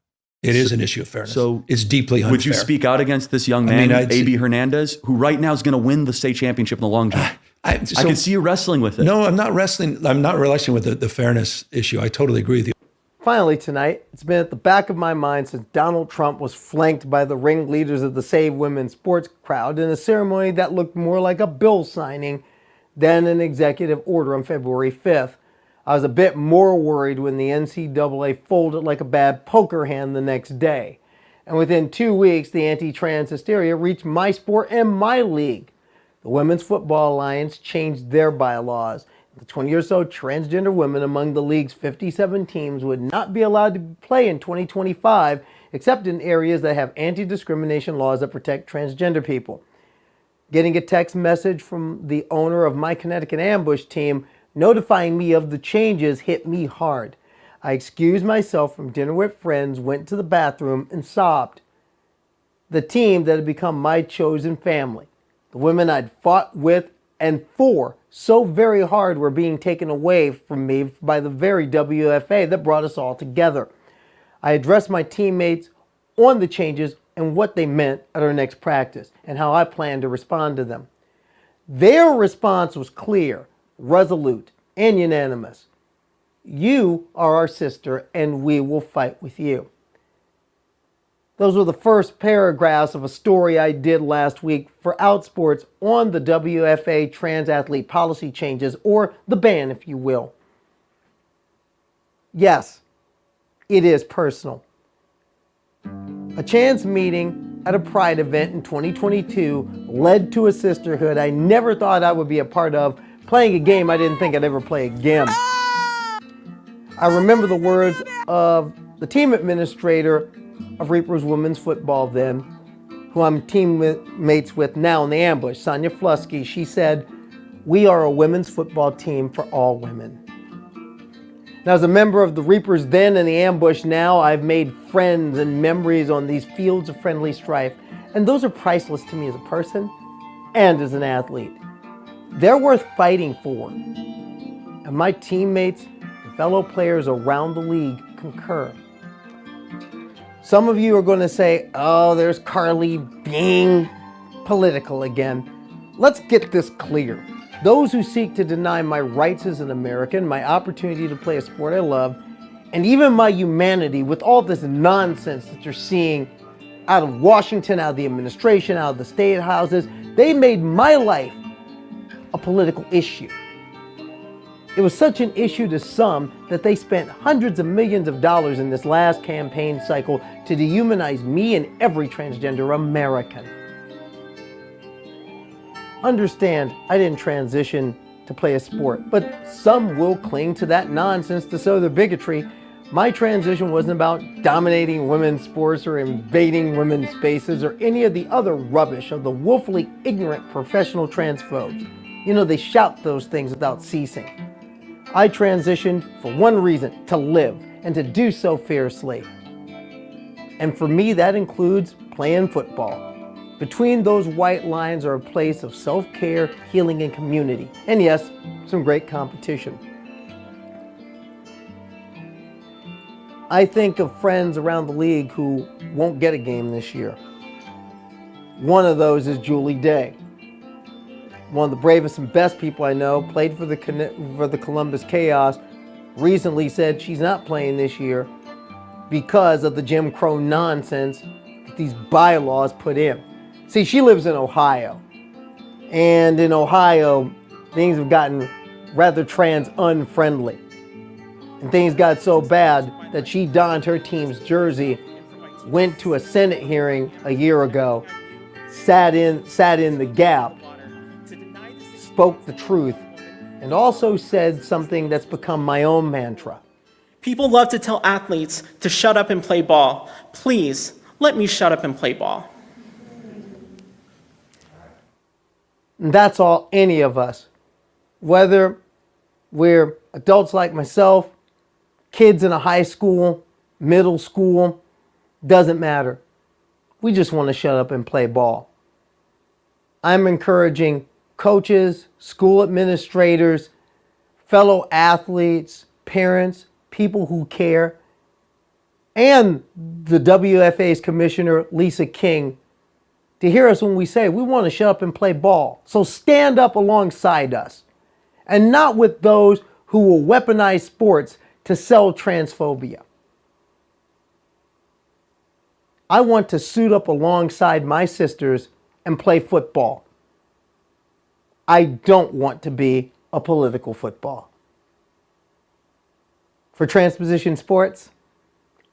It is an issue of fairness. So it's deeply unfair. Would you speak out against this young man, A.B. Hernandez, who right now is going to win the state championship in the long jump? I can see you wrestling with it. No, I'm not wrestling. I'm not wrestling with the fairness issue. I totally agree with you. Finally tonight, it's been at the back of my mind since Donald Trump was flanked by the ringleaders of the Save Women sports crowd in a ceremony that looked more like a bill signing than an executive order on February 5th. I was a bit more worried when the NCAA folded like a bad poker hand the next day. And within 2 weeks, the anti-trans hysteria reached my sport and my league. The Women's Football Alliance changed their bylaws. The 20 or so transgender women among the league's 57 teams would not be allowed to play in 2025, except in areas that have anti-discrimination laws that protect transgender people. Getting a text message from the owner of my Connecticut Ambush team notifying me of the changes hit me hard. I excused myself from dinner with friends, went to the bathroom, and sobbed. The team that had become my chosen family, the women I'd fought with and for so very hard, were being taken away from me by the very WFA that brought us all together. I addressed my teammates on the changes and what they meant at our next practice and how I plan to respond to them. Their response was clear, resolute, and unanimous. You are our sister, and we will fight with you. Those were the first paragraphs of a story I did last week for Outsports on the WFA trans athlete policy changes, or the ban, if you will. Yes, it is personal. A chance meeting at a Pride event in 2022 led to a sisterhood I never thought I would be a part of, playing a game I didn't think I'd ever play again. I remember the words of the team administrator of Reapers women's football then, who I'm teammates with now in the Ambush, Sonia Flusky. She said, "We are a women's football team for all women." Now, as a member of the Reapers then and the Ambush now, I've made friends and memories on these fields of friendly strife, and those are priceless to me as a person and as an athlete. They're worth fighting for, and my teammates and fellow players around the league concur. Some of you are going to say, oh, there's Carly being political again. Let's get this clear. Those who seek to deny my rights as an American, my opportunity to play a sport I love, and even my humanity with all this nonsense that you're seeing out of Washington, out of the administration, out of the state houses, they made my life a political issue. It was such an issue to some that they spent hundreds of millions of dollars in this last campaign cycle to dehumanize me and every transgender American. Understand, I didn't transition to play a sport, but some will cling to that nonsense to sow their bigotry. My transition wasn't about dominating women's sports or invading women's spaces or any of the other rubbish of the woefully ignorant professional transphobes. You know, they shout those things without ceasing. I transitioned for one reason, to live, and to do so fiercely. And for me, that includes playing football. Between those white lines are a place of self-care, healing, and community. And yes, some great competition. I think of friends around the league who won't get a game this year. One of those is Julie Day. One of the bravest and best people I know, played for the Columbus Chaos, recently said she's not playing this year because of the Jim Crow nonsense that these bylaws put in. See, she lives in Ohio. And in Ohio, things have gotten rather trans unfriendly. And things got so bad that she donned her team's jersey, went to a Senate hearing a year ago, sat in the gap, spoke the truth, and also said something that's become my own mantra. People love to tell athletes to shut up and play ball. Please, let me shut up and play ball. And that's all any of us, whether we're adults like myself, kids in a high school, middle school, doesn't matter. We just want to shut up and play ball. I'm encouraging coaches, school administrators, fellow athletes, parents, people who care, and the WFA's Commissioner, Lisa King, to hear us when we say we want to shut up and play ball. So stand up alongside us, and not with those who will weaponize sports to sell transphobia. I want to suit up alongside my sisters and play football. I don't want to be a political football. For Transposition Sports,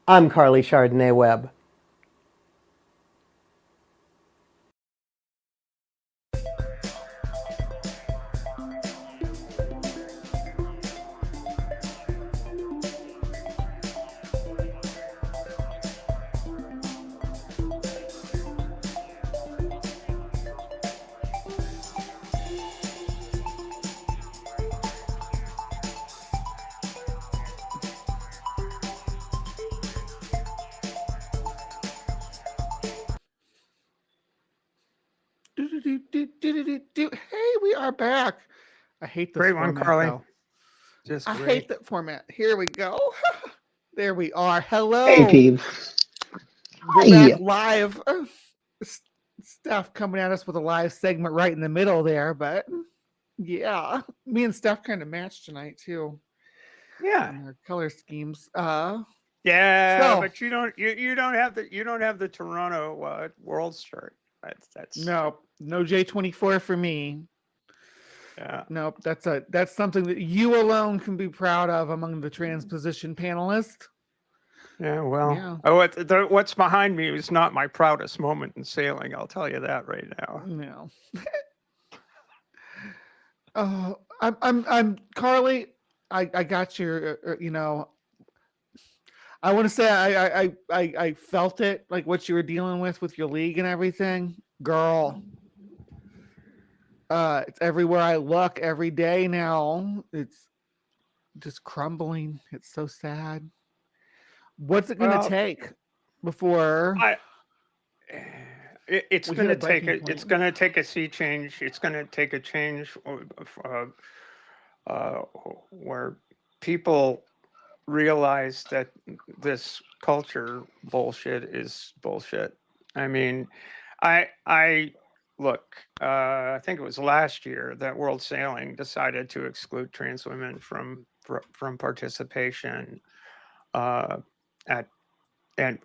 I'm Carly Chardonnay Webb. Hey, we are back. I hate this Great format, one, Carly. though. Just I great. hate that format. Here we go. There we are. Hello. Hey, Peeve. We're Hi. back live. Steph coming at us with a live segment right in the middle there, but yeah, me and Steph kind of matched tonight too. Yeah, on our color schemes. Yeah, so- but you don't have the Toronto World shirt. That's no J24 for me. Yeah. Nope, that's something that you alone can be proud of among the transposition panelists. Yeah, well, Yeah. what's behind me is not my proudest moment in sailing. I'll tell you that right now. No. I'm Carly. I got your, I want to say I felt it, like what you were dealing with your league and everything, girl. It's everywhere I look every day now. It's just crumbling. It's so sad. What's it going to take before It's we going hit to a take breaking it's point? going to take a sea change. It's going to take a change where people realize that this culture bullshit is bullshit. I mean, I look. I think it was last year that World Sailing decided to exclude trans women from participation at. And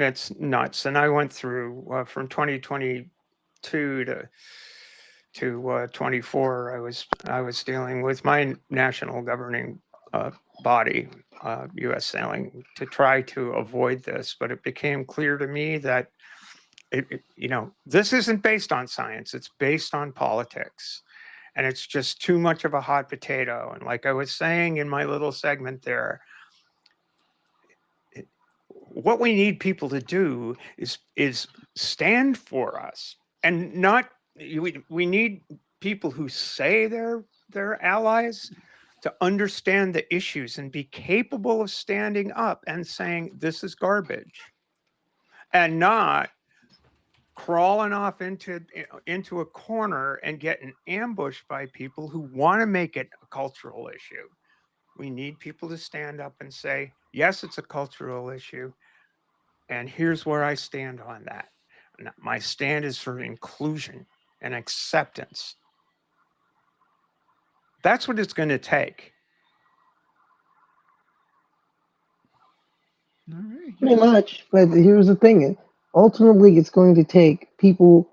it's nuts. And I went through from 2022 to 24. I was dealing with my national governing body, U.S. Sailing, to try to avoid this. But it became clear to me that this isn't based on science. It's based on politics. and it's just too much of a hot potato. And like I was saying in my little segment there, what we need people to do is stand for us, and not we need people who say they're allies to understand the issues and be capable of standing up and saying this is garbage, and not crawling off into a corner and getting ambushed by people who want to make it a cultural issue. We need people to stand up and say, yes, it's a cultural issue, and here's where I stand on that. My stand is for inclusion and acceptance. That's what it's going to take. All right. Pretty much. But here's the thing. Ultimately, it's going to take people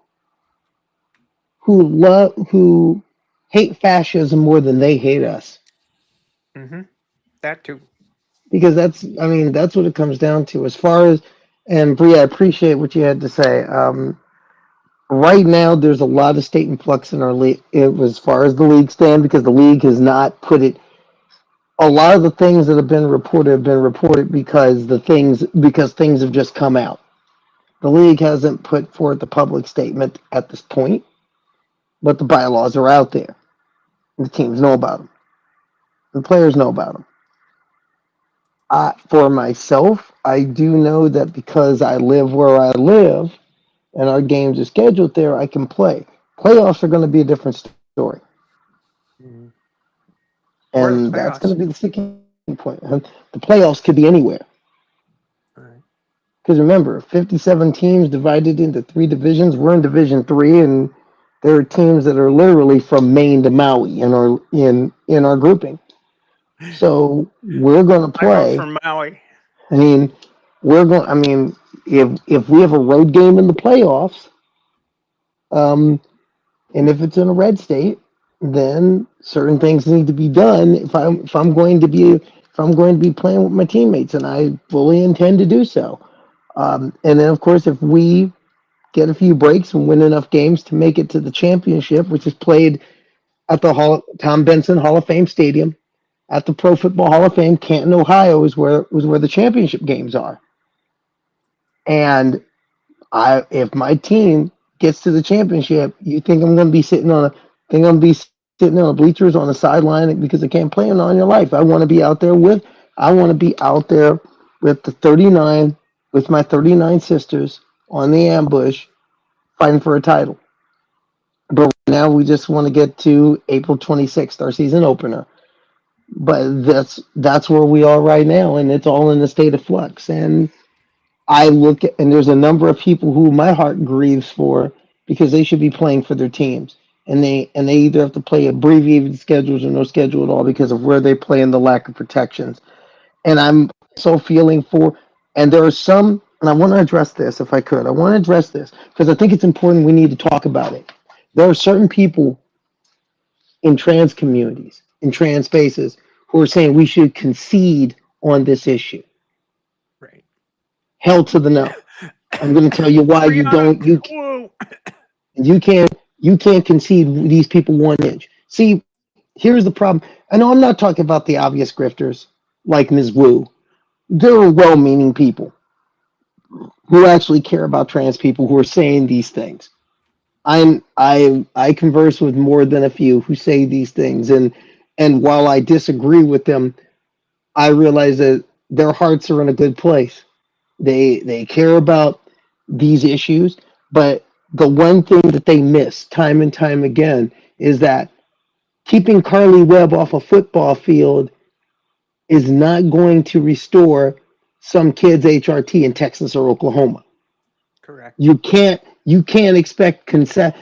who hate fascism more than they hate us. Mm-hmm. That too. Because that's what it comes down to. As far as, and Bree, I appreciate what you had to say. Right now, there's a lot of state influx in our league. As far as the league stand, because the league has not put it. A lot of the things that have been reported because things have just come out. The league hasn't put forth a public statement at this point, but the bylaws are out there. The teams know about them. The players know about them. For myself, I do know that because I live where I live and our games are scheduled there, I can play. Playoffs are going to be a different story. Mm-hmm. And that's going to be the sticking point. The playoffs could be anywhere. Because remember, 57 teams divided into 3 divisions. We're in Division 3, and there are teams that are literally from Maine to Maui in our grouping. So we're going to play. I'm from Maui. I mean, if we have a road game in the playoffs, and if it's in a red state, then certain things need to be done. If I'm going to be playing with my teammates, and I fully intend to do so. And then, of course, if we get a few breaks and win enough games to make it to the championship, which is played at the Tom Benson Hall of Fame Stadium, at the Pro Football Hall of Fame, Canton, Ohio, is where the championship games are. And if my team gets to the championship, you think I'm going to be sitting on the bleachers on the sideline because I can't play on your life. I want to be out there with the 39, with my 39 sisters on the ambush, fighting for a title. But right now we just want to get to April 26th, our season opener. But that's where we are right now, and it's all in a state of flux. And I look at, and there's a number of people who my heart grieves for because they should be playing for their teams, and they either have to play abbreviated schedules or no schedule at all because of where they play and the lack of protections. And I'm so feeling for, and there are some, and I want to address this if I could. I want to address this because I think it's important. We need to talk about it. There are certain people in trans communities, in trans spaces, who are saying we should concede on this issue. Right. Hell to the no. I'm going to tell you why you can't concede these people 1 inch. See, here's the problem. I know I'm not talking about the obvious grifters like Ms. Wu. There are well-meaning people who actually care about trans people who are saying these things. I converse with more than a few who say these things, and while I disagree with them, I realize that their hearts are in a good place. They care about these issues, but the one thing that they miss time and time again is that keeping Carly Webb off a football field is not going to restore some kid's HRT in Texas or Oklahoma. Correct. You can't expect consent.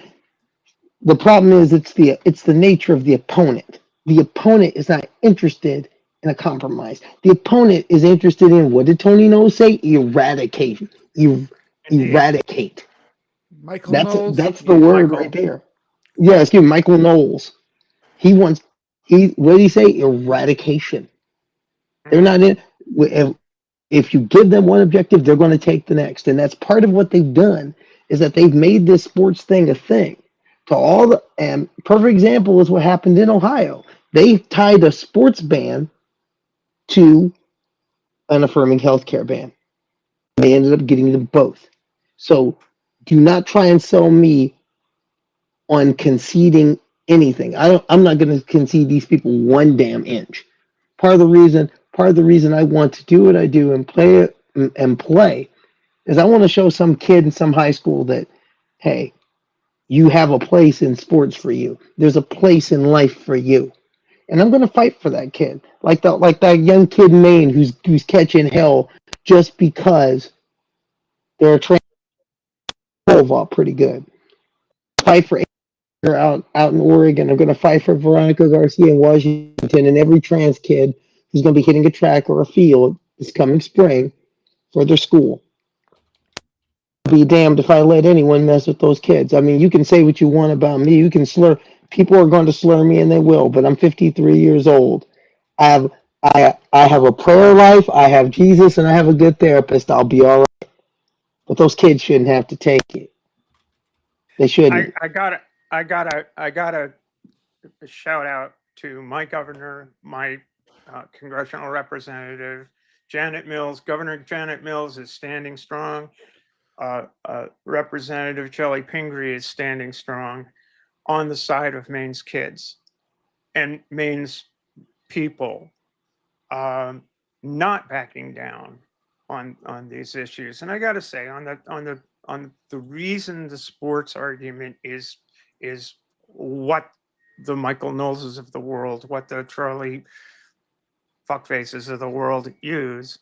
The problem is it's the nature of the opponent. The opponent is not interested in a compromise. The opponent is interested in, what did Tony Knowles say? Eradicate. Eradicate. Michael Knowles. That's the word right there. Yeah, excuse me, Michael Knowles. What did he say? Eradication. They're not in. If you give them one objective, they're going to take the next, and that's part of what they've done. Is that they've made this sports thing a thing. to all the, and perfect example is what happened in Ohio. They tied a sports ban to an affirming healthcare ban. They ended up getting them both. So do not try and sell me on conceding anything. I'm not going to concede these people one damn inch. Part of the reason I want to do what I do and play is I want to show some kid in some high school that, hey, you have a place in sports for you. There's a place in life for you. And I'm going to fight for that kid. Like that young kid in Maine who's catching hell just because they're a trans pretty good. Fight for out in Oregon. I'm going to fight for Veronica Garcia in Washington and every trans kid who's going to be hitting a track or a field this coming spring for their school. Be damned if I let anyone mess with those kids. I mean, you can say what you want about me. You can slur. People are going to slur me, and they will. But I'm 53 years old. I have a prayer life. I have Jesus, and I have a good therapist. I'll be all right. But those kids shouldn't have to take it. They shouldn't. I gotta shout out to my governor, my congressional representative, Janet Mills. Governor Janet Mills is standing strong. Representative Shelley Pingree is standing strong on the side of Maine's kids and Maine's people, not backing down on these issues. And I got to say, on the reason the sports argument is what the Michael Knowleses of the world, what the Charlie fuckfaces of the world use,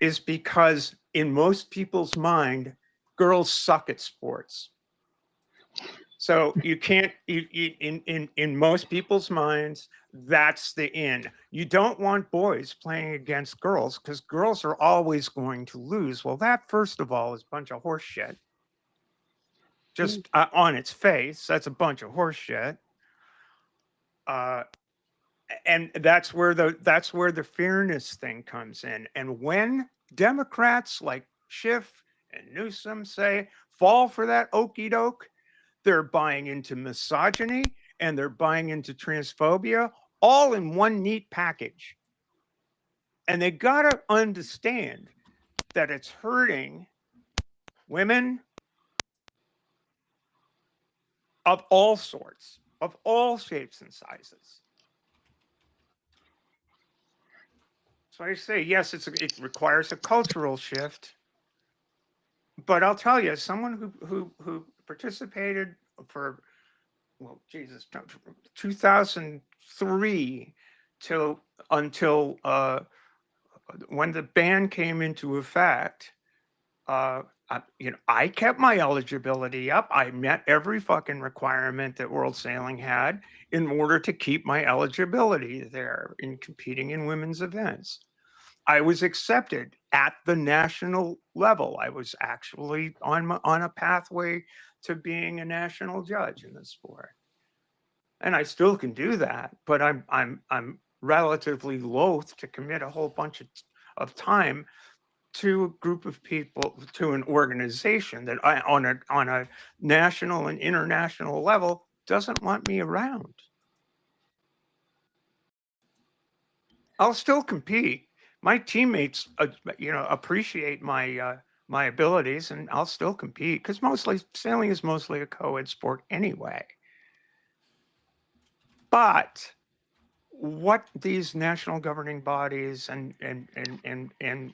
is because in most people's mind, girls suck at sports. So you can't, in most people's minds, that's the in. You don't want boys playing against girls because girls are always going to lose. Well, that, first of all, is a bunch of horse shit. Just on its face, that's a bunch of horse shit. And that's where the fairness thing comes in. And when Democrats like Schiff and Newsom say, fall for that okey doke, they're buying into misogyny and they're buying into transphobia, all in one neat package. And they gotta understand that it's hurting women of all sorts, of all shapes and sizes. So I say, yes, it requires a cultural shift. But I'll tell you, as someone who participated for, well, Jesus, 2003 until when the ban came into effect, I kept my eligibility up. I met every fucking requirement that World Sailing had in order to keep my eligibility there in competing in women's events. I was accepted at the national level. I was actually on a pathway to being a national judge in the sport, and I still can do that. But I'm relatively loath to commit a whole bunch of time to a group of people, to an organization that on a national and international level doesn't want me around. I'll still compete. My teammates, appreciate my abilities, and I'll still compete because sailing is mostly a co-ed sport anyway. But what these national governing bodies and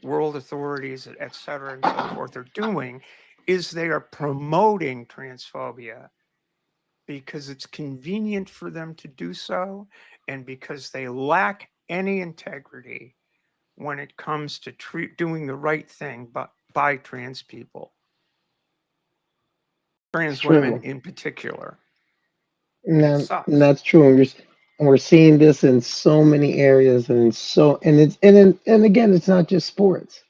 world authorities, et cetera, and so forth, are doing is they are promoting transphobia because it's convenient for them to do so, and because they lack any integrity when it comes to doing the right thing by trans people, trans women in particular. And that's true. And we're seeing this in so many areas, and again, it's not just sports.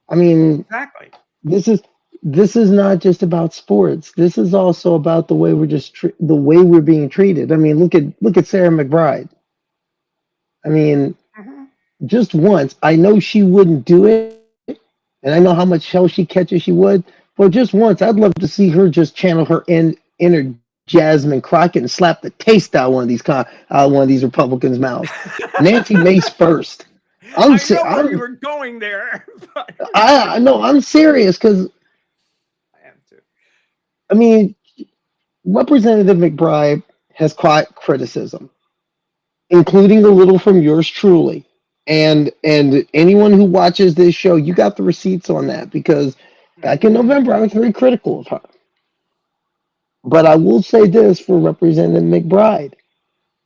I mean, exactly. This is not just about sports. This is also about the way the way we're being treated. I mean, look at Sarah McBride. I mean, just once, I know she wouldn't do it, and I know how much hell she catches she would, but just once, I'd love to see her just channel her inner Jasmine Crockett and slap the taste out of one of these Republicans' mouths. Nancy Mace first. I know you were going there. I know I'm serious because I am too. I mean, Representative McBride has caught criticism, including a little from yours truly. And anyone who watches this show, you got the receipts on that because back in November I was very critical of her. But I will say this for Representative McBride.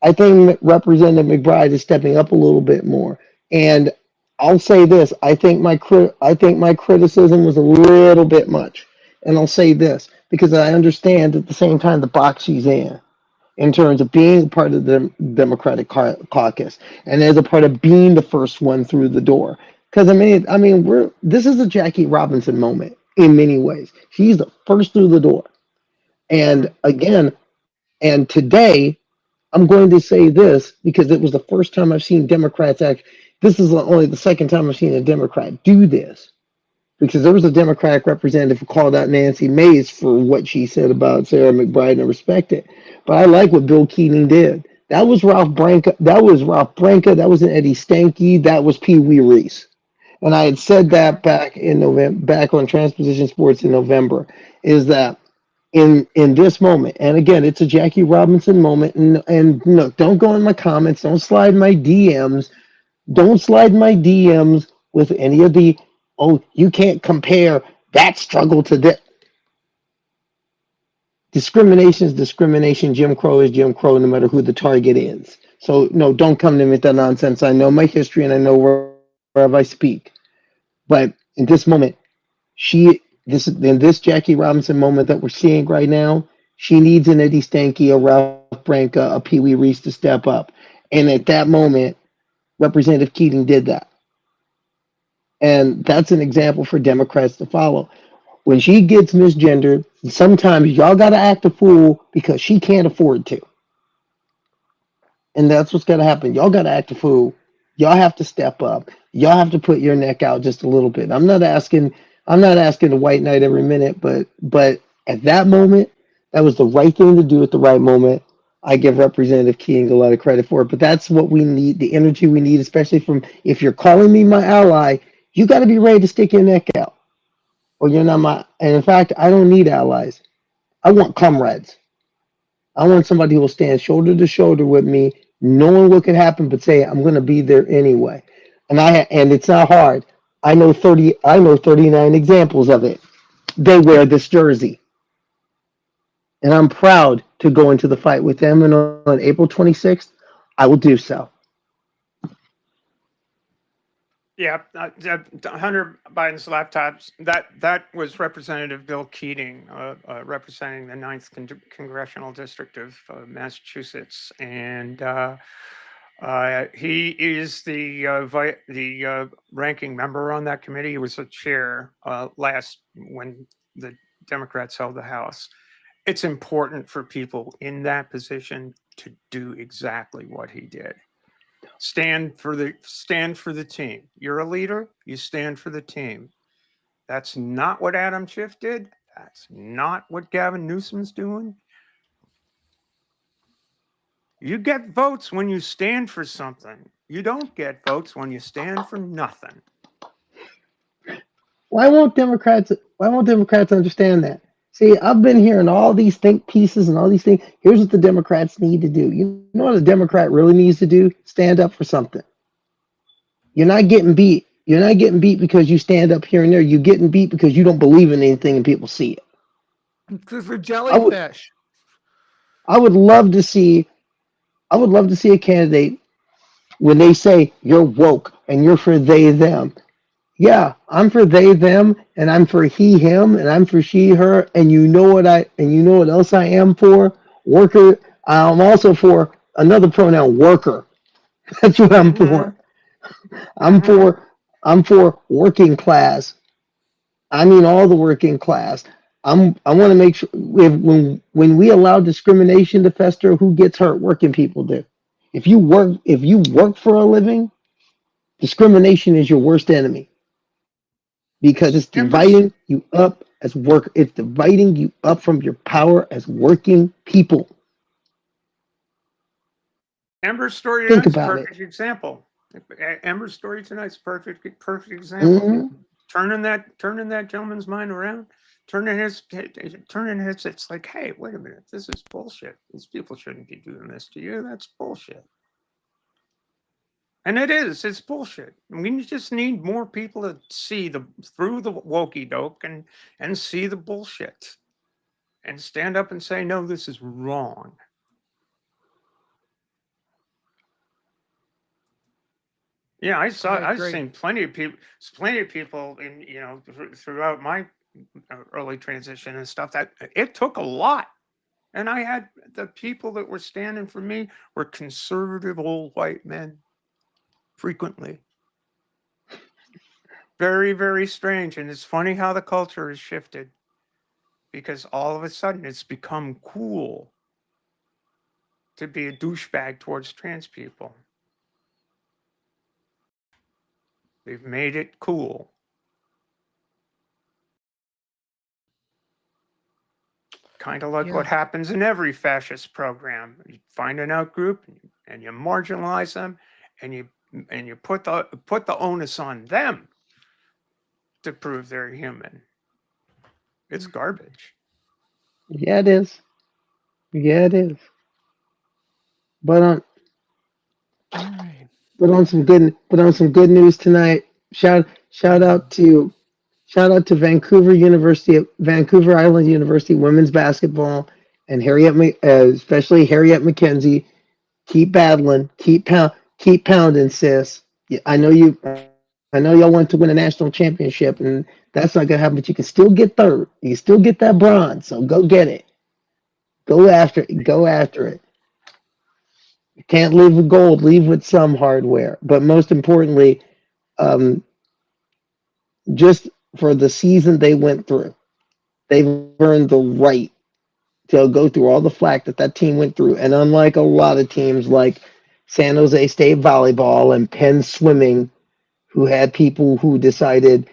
I think Representative McBride is stepping up a little bit more. And I'll say this, I think my criticism was a little bit much. And I'll say this because I understand at the same time the box she's in terms of being part of the Democratic caucus and as a part of being the first one through the door. Because this is a Jackie Robinson moment in many ways. She's the first through the door. And again, and today, I'm going to say this because it was the first time I've seen Democrats act. This is only the second time I've seen a Democrat do this. Because there was a Democratic representative who called out Nancy Mace for what she said about Sarah McBride, and I respect it. But I like what Bill Keating did. That was Ralph Branca. That was an Eddie Stanky. That was Pee Wee Reese. And I had said that back in November, back on Transposition Sports in November, is that in this moment, and again, it's a Jackie Robinson moment, and no, don't go in my comments, don't slide my DMs with any of the, oh, you can't compare that struggle to this. Discrimination is discrimination. Jim Crow is Jim Crow, no matter who the target is. So no, don't come to me with that nonsense. I know my history and I know wherever I speak. But in this moment, in this Jackie Robinson moment that we're seeing right now, she needs an Eddie Stanky, a Ralph Branca, a Pee Wee Reese to step up. And at that moment, Representative Keating did that. And that's an example for Democrats to follow. When she gets misgendered, sometimes y'all got to act a fool because she can't afford to. And that's what's got to happen. Y'all got to act a fool. Y'all have to step up. Y'all have to put your neck out just a little bit. I'm not asking the white knight every minute, but at that moment, that was the right thing to do at the right moment. I give Representative Keating a lot of credit for it, but that's what we need, the energy we need, especially from, if you're calling me my ally, you got to be ready to stick your neck out. Or you're not my, and in fact, I don't need allies. I want comrades. I want somebody who will stand shoulder to shoulder with me, knowing what could happen, but say, I'm going to be there anyway. And it's not hard. I know 39 examples of it. They wear this jersey. And I'm proud to go into the fight with them. And on April 26th, I will do so. Yeah, Hunter Biden's laptops. That was Representative Bill Keating, representing the 9th Congressional District of Massachusetts, and he is the ranking member on that committee. He was the chair when the Democrats held the House. It's important for people in that position to do exactly what he did. Stand for the team. You're a leader, you stand for the team. That's not what Adam Schiff did. That's not what Gavin Newsom's doing. You get votes when you stand for something. You don't get votes when you stand for nothing. Why won't Democrats understand that? See, I've been hearing all these think pieces and all these things. Here's what the Democrats need to do. You know what a Democrat really needs to do? Stand up for something. You're not getting beat. You're not getting beat because you stand up here and there. You're getting beat because you don't believe in anything and people see it. Because we're jellyfish. I would love to see a candidate when they say you're woke and you're for they, them. Yeah, I'm for they, them, and I'm for he, him, and I'm for she, her, and you know what else I am for? Worker. I'm also for another pronoun, worker. That's what I'm for. I'm for working class. I mean all the working class. I want to make sure when we allow discrimination to fester, who gets hurt? Working people do. If you work for a living, discrimination is your worst enemy. Because it's dividing you up as work. It's dividing you up from your power as working people. Amber's story Think tonight's a about it. perfect example. Amber's story tonight's perfect example. Mhm. Turning that gentleman's mind around, turning his. It's like, hey, wait a minute, this is bullshit. These people shouldn't be doing this to you. That's bullshit. And it is. It's bullshit. We just need more people to see through the wokey doke and see the bullshit, and stand up and say, no, this is wrong. Yeah, I've seen plenty of people in, throughout my early transition and stuff, that it took a lot. And I had the people that were standing for me were conservative old white men, frequently. Very, very strange. And it's funny how the culture has shifted, because all of a sudden it's become cool to be a douchebag towards trans people. They've made it cool. Kind of like what happens in every fascist program. You find an outgroup and you marginalize them, and you put the onus on them to prove they're human. It's garbage. Yeah, it is. Yeah, it is. But on some good news tonight. Shout out to Vancouver Island University women's basketball and especially Harriet McKenzie. Keep battling, keep pounding, sis. I know y'all want to win a national championship, and that's not gonna happen. But you can still get third. You can still get that bronze. So go get it. Go after it. Go after it. You can't leave with gold. Leave with some hardware. But most importantly, just for the season they went through, they've earned the right to go through all the flack that team went through. And unlike a lot of teams like San Jose State volleyball and Penn swimming, who had people who decided,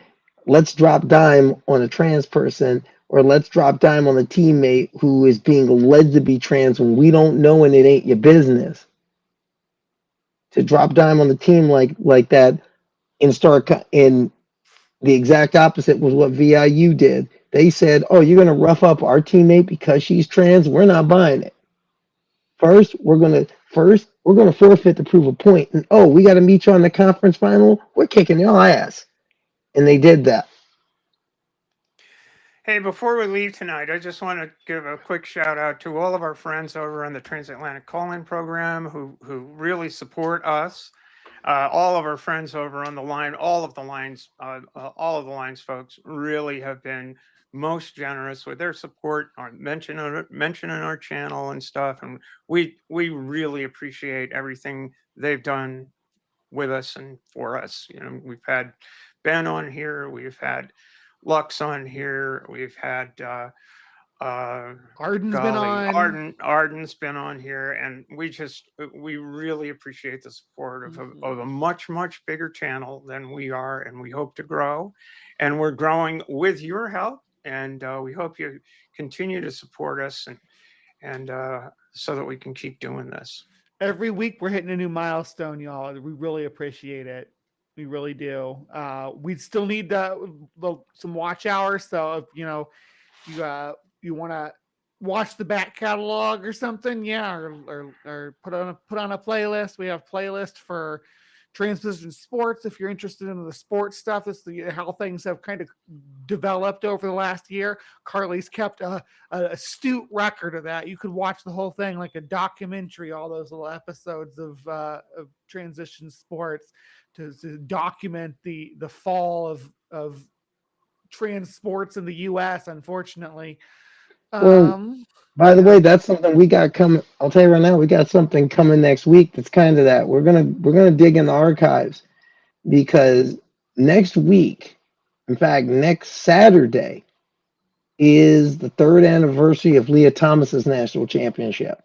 let's drop dime on a trans person, or let's drop dime on a teammate who is being alleged to be trans when we don't know and it ain't your business. To drop dime on the team like that in the exact opposite was what VIU did. They said, "Oh, you're going to rough up our teammate because she's trans? We're not buying it. First, we're going to forfeit to prove a point. And oh, we got to meet you on the conference final. We're kicking your ass." And they did that. Hey, before we leave tonight, I just want to give a quick shout out to all of our friends over on the Transatlantic Call-In program who really support us. All of our friends over on the line, all of the lines folks really have been most generous with their support, mentioning our channel and stuff, and we really appreciate everything they've done with us and for us. We've had Ben on here, we've had Lux on here, we've had Arden's been on. Arden's been on here, and we really appreciate the support of a much bigger channel than we are, and we hope to grow, and we're growing with your help, and we hope you continue to support us, and so that we can keep doing this. Every week we're hitting a new milestone, y'all. We really appreciate it. We really do. We still need some watch hours. So if you want to watch the back catalog or something, or put on a playlist. We have playlists for TransPositions sports. If you're interested in the sports stuff, this is how things have kind of developed over the last year. Carly's kept a astute record of that. You could watch the whole thing like a documentary, all those little episodes of transition sports to document the fall of trans sports in the U.S. Unfortunately. Well, by the way, that's something we got coming. I'll tell you right now, we got something coming next week. That's kind of that. We're gonna dig in the archives, because next week, in fact, next Saturday, is the 3rd anniversary of Leah Thomas's national championship.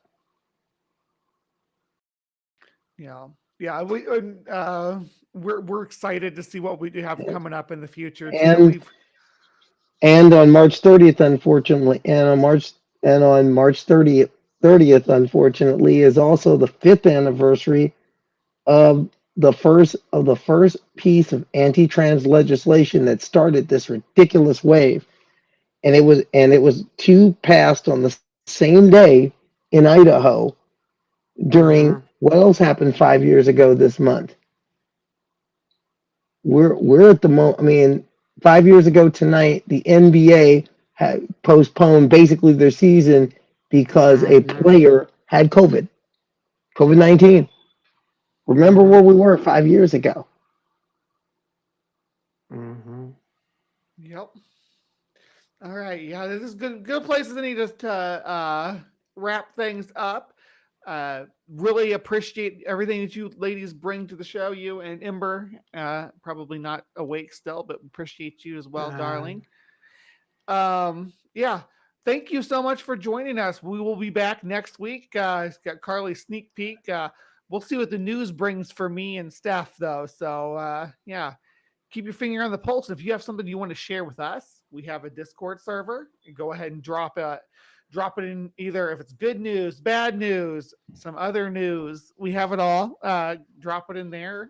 Yeah, we're excited to see what we have coming up in the future too. And And on March 30th, unfortunately, and on March 30th, unfortunately, is also the 5th anniversary of the first piece of anti-trans legislation that started this ridiculous wave. And it was two passed on the same day in Idaho during what else happened 5 years ago this month. We're at the moment. I mean, 5 years ago tonight, the NBA had postponed basically their season because a player had COVID-19. Remember where we were 5 years ago. Yep. All right. Yeah, this is good places to need us to wrap things up. Really appreciate everything that you ladies bring to the show. You and Ember, probably not awake still, but appreciate you as well, darling. Yeah. Thank you so much for joining us. We will be back next week. It's got Carly's sneak peek. We'll see what the news brings for me and Steph, though. So, yeah, keep your finger on the pulse. If you have something you want to share with us, we have a Discord server. Go ahead and drop it in either if it's good news, bad news, some other news. We have it all. Drop it in there,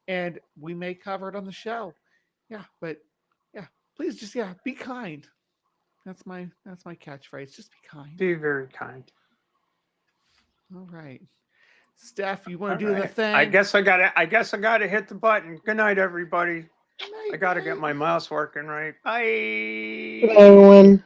and we may cover it on the show. Yeah, but yeah, please just be kind. That's my catchphrase. Just be kind. Be very kind. All right. Steph, you want to do the thing? I guess I gotta hit the button. Good night, everybody. I gotta get my mouse working right. Bye. Good night, everyone.